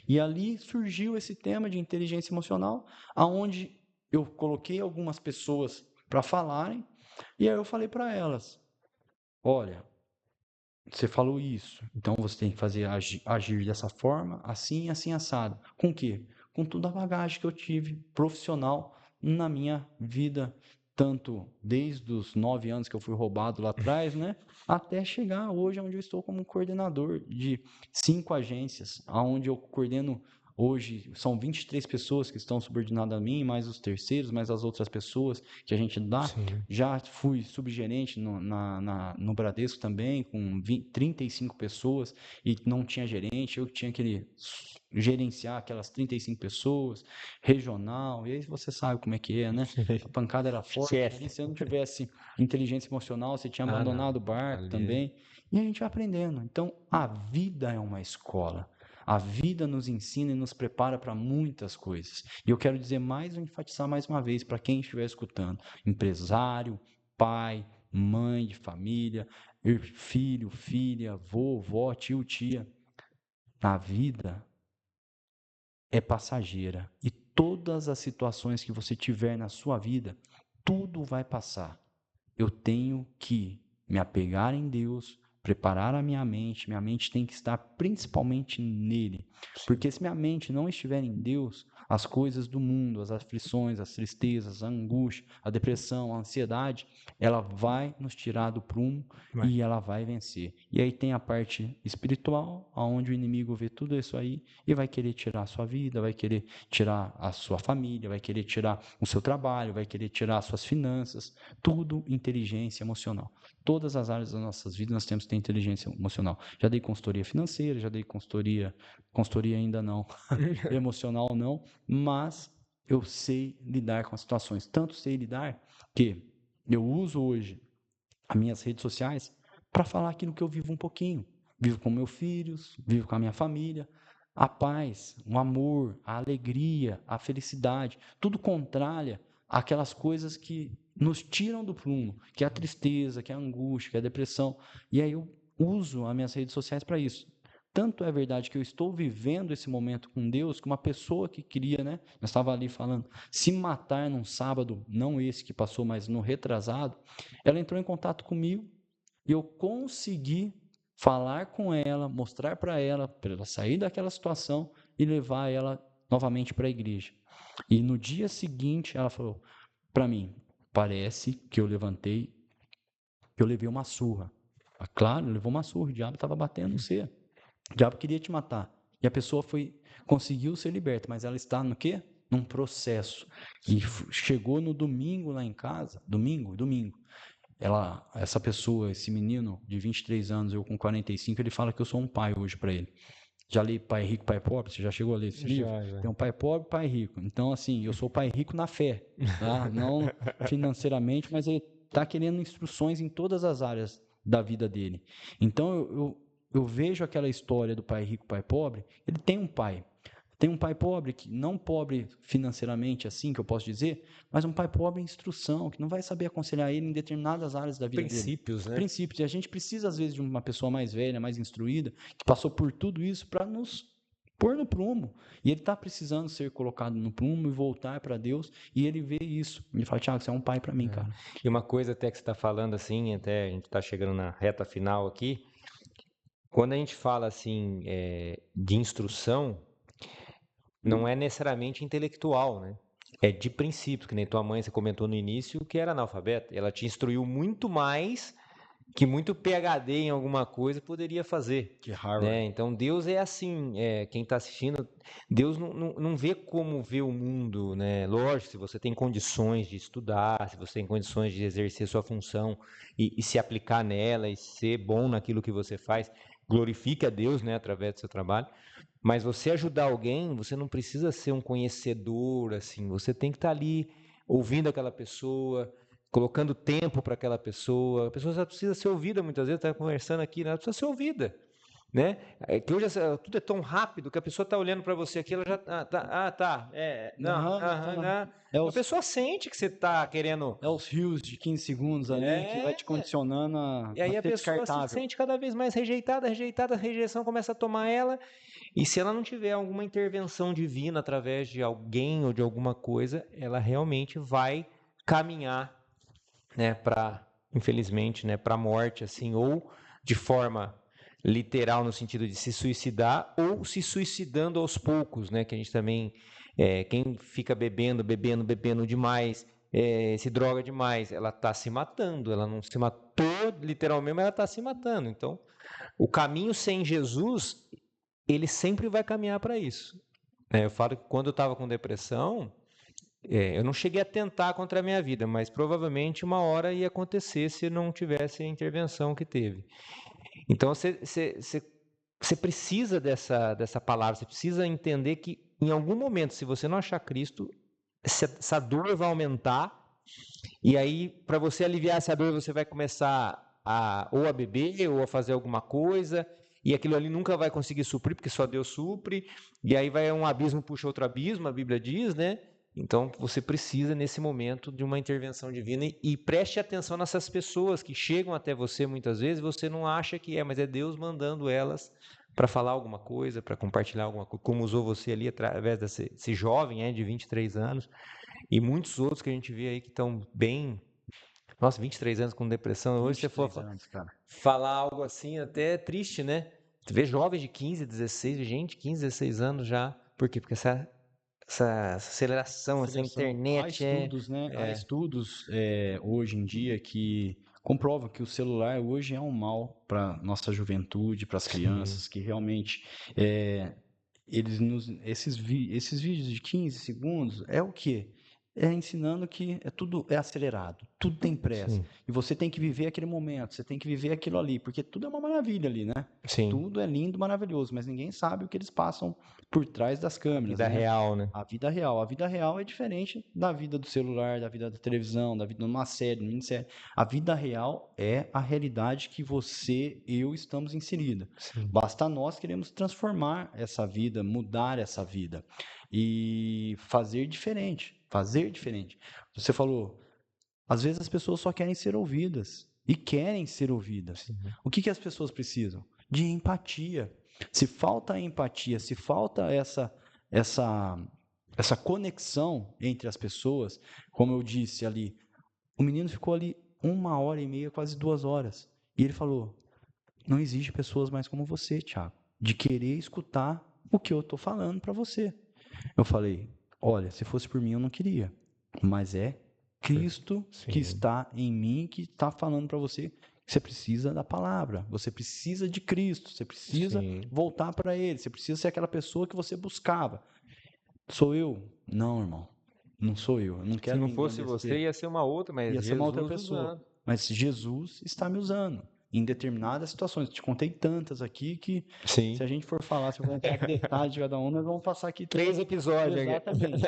E ali surgiu esse tema de inteligência emocional, aonde eu coloquei algumas pessoas para falarem, e aí eu falei para elas, olha, você falou isso, então você tem que fazer agir dessa forma, assim, assim, assado. Com o quê? Com toda a bagagem que eu tive profissional na minha vida, tanto desde os 9 anos que eu fui roubado lá atrás, né, até chegar hoje onde eu estou como coordenador de 5 agências, onde eu coordeno hoje, são 23 pessoas que estão subordinadas a mim, mais os terceiros, mais as outras pessoas que a gente dá. Sim. Já fui subgerente no Bradesco também, com 35 pessoas, e não tinha gerente, eu tinha que gerenciar aquelas 35 pessoas, regional, e aí você sabe como é que é, né? A pancada era forte, Chefe. se eu não tivesse inteligência emocional, você tinha abandonado o barco Ali. também, e a gente vai aprendendo. Então, a vida é uma escola. A vida nos ensina e nos prepara para muitas coisas. E eu quero dizer mais, enfatizar mais uma vez para quem estiver escutando: empresário, pai, mãe de família, filho, filha, vô, vó, tio, tia. A vida é passageira e todas as situações que você tiver na sua vida, tudo vai passar. Eu tenho que me apegar em Deus, preparar a minha mente tem que estar principalmente nele. Porque se minha mente não estiver em Deus, as coisas do mundo, as aflições, as tristezas, a angústia, a depressão, a ansiedade, ela vai nos tirar do prumo e ela vai vencer. E aí tem a parte espiritual, onde o inimigo vê tudo isso aí e vai querer tirar a sua vida, vai querer tirar a sua família, vai querer tirar o seu trabalho, vai querer tirar as suas finanças, tudo inteligência emocional. Todas as áreas das nossas vidas nós temos que ter é inteligência emocional. Já dei consultoria financeira, já dei consultoria ainda não, emocional não, mas eu sei lidar com as situações. Tanto sei lidar que eu uso hoje as minhas redes sociais para falar aquilo que eu vivo um pouquinho. Vivo com meus filhos, vivo com a minha família. A paz, o amor, a alegria, a felicidade, tudo contrário àquelas coisas que nos tiram do prumo, que é a tristeza, que é a angústia, que é a depressão. E aí eu uso as minhas redes sociais para isso. Tanto é verdade que eu estou vivendo esse momento com Deus, que uma pessoa que queria, né? Nós estava ali falando, se matar num sábado, não esse que passou, mas no retrasado, ela entrou em contato comigo e eu consegui falar com ela, mostrar para ela sair daquela situação e levar ela novamente para a igreja. E no dia seguinte ela falou para mim, parece que eu levei uma surra. Claro, levou uma surra, o diabo estava batendo no você. O diabo queria te matar. E a pessoa conseguiu ser liberta, mas ela está no quê? Num processo. E chegou no domingo lá em casa, domingo, essa pessoa, esse menino de 23 anos, eu com 45, ele fala que eu sou um pai hoje para ele. Já li Pai Rico, Pai Pobre? Você já chegou a ler esse livro? Já. Tem um pai pobre, pai rico. Então, assim, eu sou pai rico na fé, tá? Não financeiramente, mas ele está querendo instruções em todas as áreas da vida dele. Então, eu vejo aquela história do pai rico, pai pobre. Ele tem um pai. Tem um pai pobre, que não pobre financeiramente, assim que eu posso dizer, mas um pai pobre em instrução, que não vai saber aconselhar ele em determinadas áreas da vida dele. Princípios, né? Princípios. E a gente precisa, às vezes, de uma pessoa mais velha, mais instruída, que passou por tudo isso para nos pôr no prumo. E ele está precisando ser colocado no prumo e voltar para Deus, e ele vê isso. Ele fala, Thiago, você é um pai para mim, cara. E uma coisa até que você está falando assim, até a gente está chegando na reta final aqui, quando a gente fala assim de instrução, não é necessariamente intelectual, né? É de princípio, que nem tua mãe, você comentou no início, que era analfabeta. Ela te instruiu muito mais que muito PhD em alguma coisa poderia fazer. Que Harvard. Né? Então, Deus é assim, quem está assistindo, Deus não vê como vê o mundo, né? Lógico, se você tem condições de estudar, se você tem condições de exercer sua função e se aplicar nela e ser bom naquilo que você faz, glorifique a Deus, né, através do seu trabalho. Mas você ajudar alguém, você não precisa ser um conhecedor, assim, você tem que estar ali ouvindo aquela pessoa, colocando tempo para aquela pessoa. A pessoa só precisa ser ouvida muitas vezes, está conversando aqui, ela precisa ser ouvida. Né? Que hoje tudo é tão rápido que a pessoa está olhando para você aqui, ela já tá. A pessoa sente que você está querendo. É os rios de 15 segundos ali que vai te condicionando a E aí a ser pessoa se sente cada vez mais rejeitada, a rejeição começa a tomar ela. E se ela não tiver alguma intervenção divina através de alguém ou de alguma coisa, ela realmente vai caminhar, né, infelizmente, né, para a morte, assim, ou de forma literal no sentido de se suicidar ou se suicidando aos poucos, né, que a gente também, quem fica bebendo demais, se droga demais, ela está se matando, ela não se matou literalmente, mas ela está se matando. Então, o caminho sem Jesus, ele sempre vai caminhar para isso. Eu falo que quando eu estava com depressão, eu não cheguei a tentar contra a minha vida, mas provavelmente uma hora ia acontecer se não tivesse a intervenção que teve. Então você precisa dessa palavra, você precisa entender que em algum momento, se você não achar Cristo, essa dor vai aumentar, e aí para você aliviar essa dor, você vai começar ou a beber ou a fazer alguma coisa, e aquilo ali nunca vai conseguir suprir, porque só Deus supre, e aí vai um abismo puxa outro abismo, a Bíblia diz, né? Então, você precisa, nesse momento, de uma intervenção divina e preste atenção nessas pessoas que chegam até você muitas vezes, você não acha que mas é Deus mandando elas para falar alguma coisa, para compartilhar alguma coisa, como usou você ali através desse jovem de 23 anos, e muitos outros que a gente vê aí que estão bem... Nossa, 23 anos com depressão, hoje você for falar algo assim, até é triste, né? Você vê jovens de 15, 16, gente, 15, 16 anos já, por quê? Porque essa aceleração, essa internet. Há estudos, né? Há estudos hoje em dia que comprovam que o celular hoje é um mal para nossa juventude, para as crianças, que realmente esses vídeos de 15 segundos é o quê? é ensinando que tudo é acelerado, tudo tem pressa. Sim. E você tem que viver aquele momento, você tem que viver aquilo ali, porque tudo é uma maravilha ali, né? Sim. Tudo é lindo, maravilhoso, mas ninguém sabe o que eles passam por trás das câmeras, Vida né? real, né? A vida real. A vida real é diferente da vida do celular, da vida da televisão, da vida de uma série, uma minissérie. A vida real é a realidade que você, eu estamos inseridos. Sim. Basta nós queremos transformar essa vida, mudar essa vida e fazer diferente. Fazer diferente. Você falou, às vezes as pessoas só querem ser ouvidas e querem ser ouvidas. Sim. O que as pessoas precisam? De empatia. Se falta empatia, se falta essa conexão entre as pessoas, como eu disse ali, o menino ficou ali 1h30, quase 2 horas. E ele falou: não existe pessoas mais como você, Thiago, de querer escutar o que eu estou falando para você. Eu falei: olha, se fosse por mim eu não queria, mas é Cristo Sim. que está em mim, que está falando para você que você precisa da palavra, você precisa de Cristo, você precisa Sim. voltar para Ele, você precisa ser aquela pessoa que você buscava. Sou eu? Não, irmão, não sou eu. Eu não Se quero não me fosse engrandecer. você, ia ser uma outra, mas Ia ser uma outra Jesus pessoa. usando. Mas Jesus está me usando em determinadas situações. Te contei tantas aqui que Sim. se a gente for falar, se eu for entrar em detalhes de cada um, nós vamos passar aqui 3 episódios. Exatamente.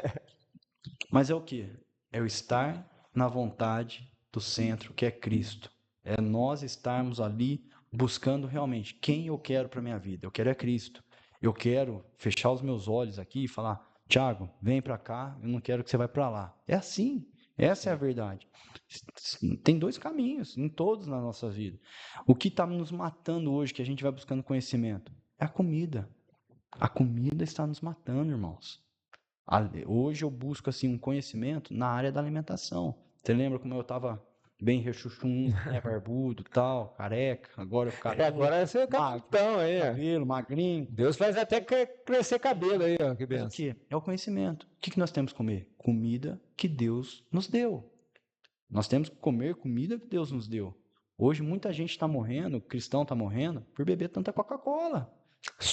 Mas é o quê? É o estar na vontade do centro, que é Cristo. É nós estarmos ali buscando realmente quem eu quero para minha vida. Eu quero é Cristo. Eu quero fechar os meus olhos aqui e falar: Thiago, vem para cá, eu não quero que você vá para lá. É assim. Essa é a verdade. Tem 2 caminhos em todos na nossa vida. O que está nos matando hoje, que a gente vai buscando conhecimento, é a comida. A comida está nos matando, irmãos. Hoje eu busco assim um conhecimento na área da alimentação. Você lembra como eu estava bem rechuchum, né, barbudo, tal, careca, agora eu careca, Agora você é capitão aí, ó. cabelo, magrinho. Deus faz até crescer cabelo aí, ó. Que Mas o benção. que? É o conhecimento. O que nós temos que comer? Comida que Deus nos deu. Nós temos que comer comida que Deus nos deu. Hoje muita gente está morrendo, cristão está morrendo, por beber tanta Coca-Cola.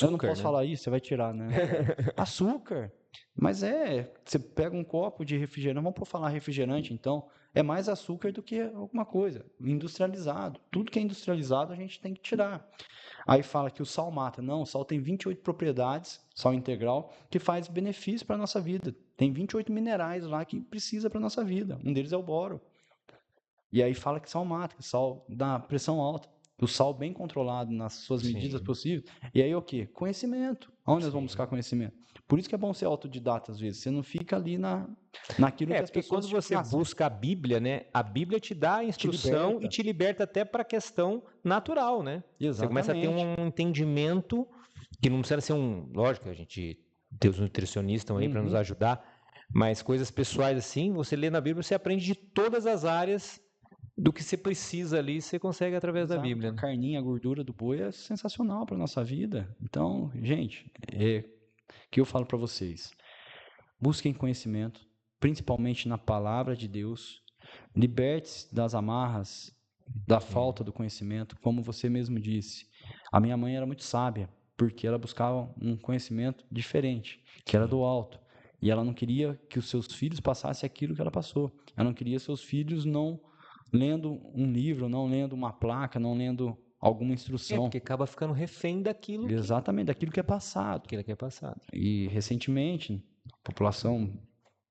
Eu não posso falar isso, você vai tirar, né? Açúcar. Mas você pega um copo de refrigerante, vamos falar refrigerante então, é mais açúcar do que alguma coisa, industrializado. Tudo que é industrializado a gente tem que tirar. Aí fala que o sal mata. Não, o sal tem 28 propriedades, sal integral, que faz benefício para a nossa vida. Tem 28 minerais lá que precisa para a nossa vida. Um deles é o boro. E aí fala que sal mata, que sal dá pressão alta. O sal bem controlado nas suas medidas possíveis. E aí o quê? Conhecimento. Onde nós vamos buscar conhecimento? Por isso que é bom ser autodidata às vezes. Você não fica ali naquilo que as porque pessoas quando você busca a Bíblia, né? A Bíblia te dá a instrução e te liberta até para a questão natural, né? Exatamente. Você começa a ter um entendimento que não precisa ser lógico, a gente tem os nutricionistas aí para nos ajudar, mas coisas pessoais assim, você lê na Bíblia, você aprende de todas as áreas do que você precisa ali, você consegue através da Bíblia. A carninha, a gordura do boi é sensacional para nossa vida. Então, gente, que eu falo para vocês, busquem conhecimento, principalmente na palavra de Deus, liberte-se das amarras da falta do conhecimento, como você mesmo disse. A minha mãe era muito sábia, porque ela buscava um conhecimento diferente, que era do alto. E ela não queria que os seus filhos passassem aquilo que ela passou. Ela não queria seus filhos não lendo um livro, não lendo uma placa, não lendo alguma instrução. Porque acaba ficando refém daquilo. Exatamente, daquilo que é passado. Aquilo que é passado. E recentemente, a população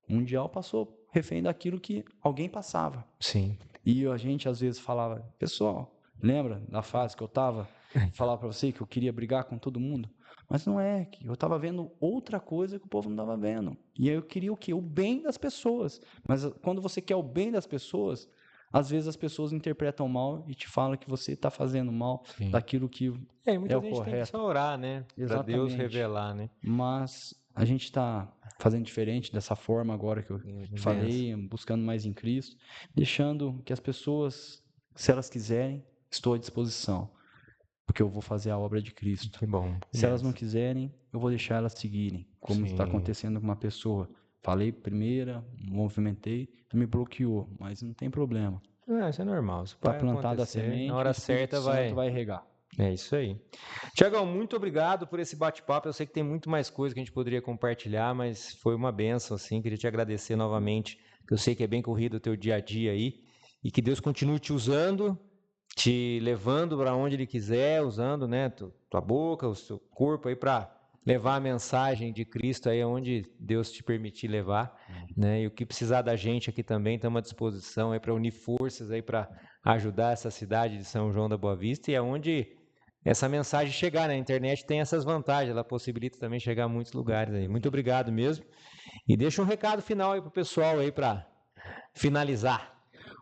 mundial passou refém daquilo que alguém passava. Sim. E a gente às vezes falava: pessoal, lembra da fase que eu estava? Falar para você que eu queria brigar com todo mundo? Mas não é, que eu estava vendo outra coisa que o povo não estava vendo. E aí eu queria o quê? O bem das pessoas. Mas quando você quer o bem das pessoas, às vezes as pessoas interpretam mal e te falam que você está fazendo mal daquilo que muita o gente correto. Tem que só orar, né? Para Deus revelar, né? Mas a gente está fazendo diferente dessa forma agora que eu falei, buscando mais em Cristo, deixando que as pessoas, se elas quiserem, estou à disposição, porque eu vou fazer a obra de Cristo. Que bom. Se elas não quiserem, eu vou deixar elas seguirem, como está acontecendo com uma pessoa. Falei primeira, movimentei, me bloqueou, mas não tem problema. Isso é normal. Está plantada a semente, na hora o Espírito certa Santo vai regar. É isso aí. Tiagão, muito obrigado por esse bate-papo. Eu sei que tem muito mais coisa que a gente poderia compartilhar, mas foi uma bênção, assim. Queria te agradecer novamente que eu sei que é bem corrido o teu dia a dia aí, e que Deus continue te usando, te levando para onde Ele quiser, usando, né, tua boca, o seu corpo aí para levar a mensagem de Cristo aí aonde Deus te permitir levar, né? E o que precisar da gente aqui também, estamos à disposição aí para unir forças aí para ajudar essa cidade de São João da Boa Vista, e aonde essa mensagem chegar, né? A internet tem essas vantagens, ela possibilita também chegar a muitos lugares aí. Muito obrigado mesmo. E deixa um recado final aí pro pessoal aí para finalizar.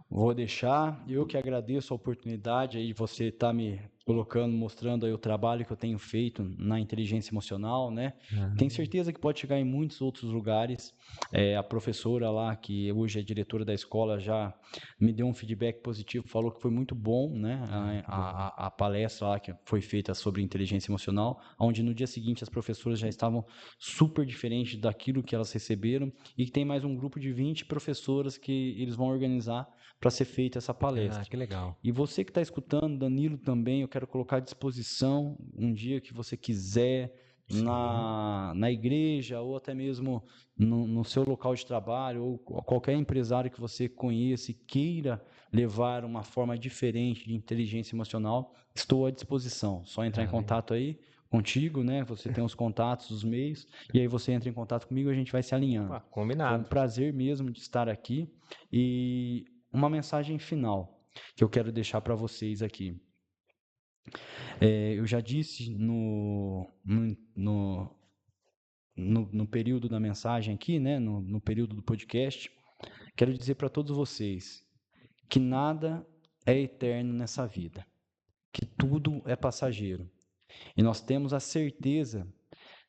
Vou deixar, eu que agradeço a oportunidade aí de você estar me colocando, mostrando aí o trabalho que eu tenho feito na inteligência emocional, né? Tenho certeza que pode chegar em muitos outros lugares. A professora lá, que hoje é diretora da escola, já me deu um feedback positivo, falou que foi muito bom, né? A palestra lá que foi feita sobre inteligência emocional, onde no dia seguinte as professoras já estavam super diferentes daquilo que elas receberam, e que tem mais um grupo de 20 professoras que eles vão organizar para ser feita essa palestra. Que legal. E você que está escutando, Danilo também, eu quero colocar à disposição um dia que você quiser na igreja ou até mesmo no seu local de trabalho ou qualquer empresário que você conheça e queira levar uma forma diferente de inteligência emocional, estou à disposição. Só entrar em contato aí contigo, né? Você tem os contatos, os meios, e aí você entra em contato comigo e a gente vai se alinhando. Combinado. Foi um prazer mesmo de estar aqui. E uma mensagem final que eu quero deixar para vocês aqui. Eu já disse no período da mensagem aqui, né, no período do podcast, quero dizer para todos vocês que nada é eterno nessa vida, que tudo é passageiro. E nós temos a certeza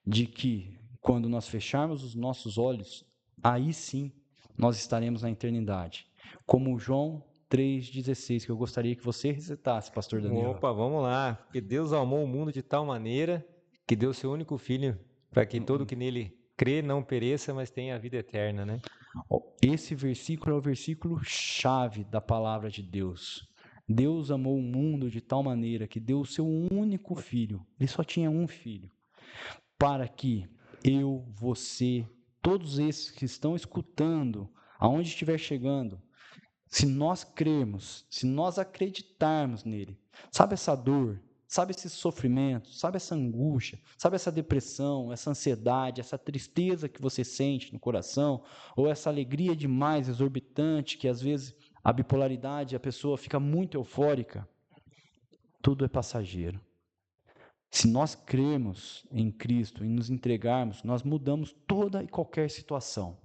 de que quando nós fecharmos os nossos olhos, aí sim nós estaremos na eternidade. Como João 3,16, que eu gostaria que você recitasse, pastor Danilo. Opa, vamos lá. Porque Deus amou o mundo de tal maneira que deu seu único filho para que todo que nele crê não pereça, mas tenha a vida eterna, né? Esse versículo é o versículo chave da palavra de Deus. Deus amou o mundo de tal maneira que deu o seu único filho. Ele só tinha um filho. Para que eu, você, todos esses que estão escutando, aonde estiver chegando, se nós crermos, se nós acreditarmos nele, sabe essa dor, sabe esse sofrimento, sabe essa angústia, sabe essa depressão, essa ansiedade, essa tristeza que você sente no coração, ou essa alegria demais, exorbitante, que às vezes a bipolaridade, a pessoa fica muito eufórica, tudo é passageiro. Se nós crermos em Cristo e nos entregarmos, nós mudamos toda e qualquer situação.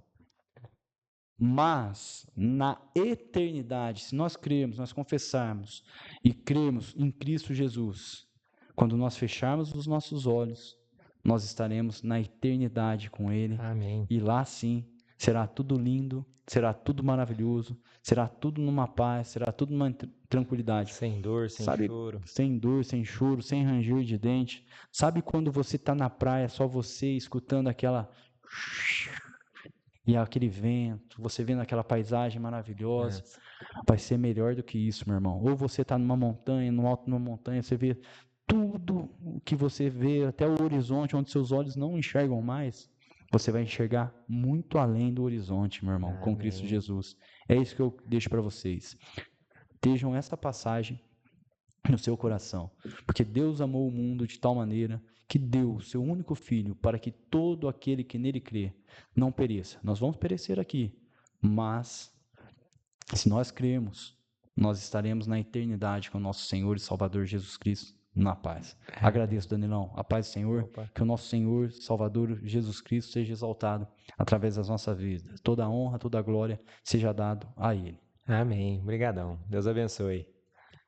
Mas, na eternidade, se nós crermos, nós confessarmos e crermos em Cristo Jesus, quando nós fecharmos os nossos olhos, nós estaremos na eternidade com Ele. Amém. E lá sim, será tudo lindo, será tudo maravilhoso, será tudo numa paz, será tudo numa tranquilidade. Sem dor, sem choro. Sem dor, sem choro, sem ranger de dente. Sabe quando você está na praia, só você, escutando aquela... E aquele vento, você vendo aquela paisagem maravilhosa, vai ser melhor do que isso, meu irmão. Ou você está numa montanha, no alto de uma montanha, você vê tudo o que você vê, até o horizonte, onde seus olhos não enxergam mais, você vai enxergar muito além do horizonte, meu irmão, com Cristo Jesus. É isso que eu deixo para vocês. Estejam essa passagem no seu coração, porque Deus amou o mundo de tal maneira que deu o seu único filho para que todo aquele que nele crê não pereça. Nós vamos perecer aqui, mas se nós crermos, nós estaremos na eternidade com o nosso Senhor e Salvador Jesus Cristo na paz. Agradeço, Danilão, a paz do Senhor, que o nosso Senhor, Salvador Jesus Cristo seja exaltado através das nossas vidas. Toda a honra, toda a glória seja dado a Ele. Amém. Obrigadão. Deus abençoe.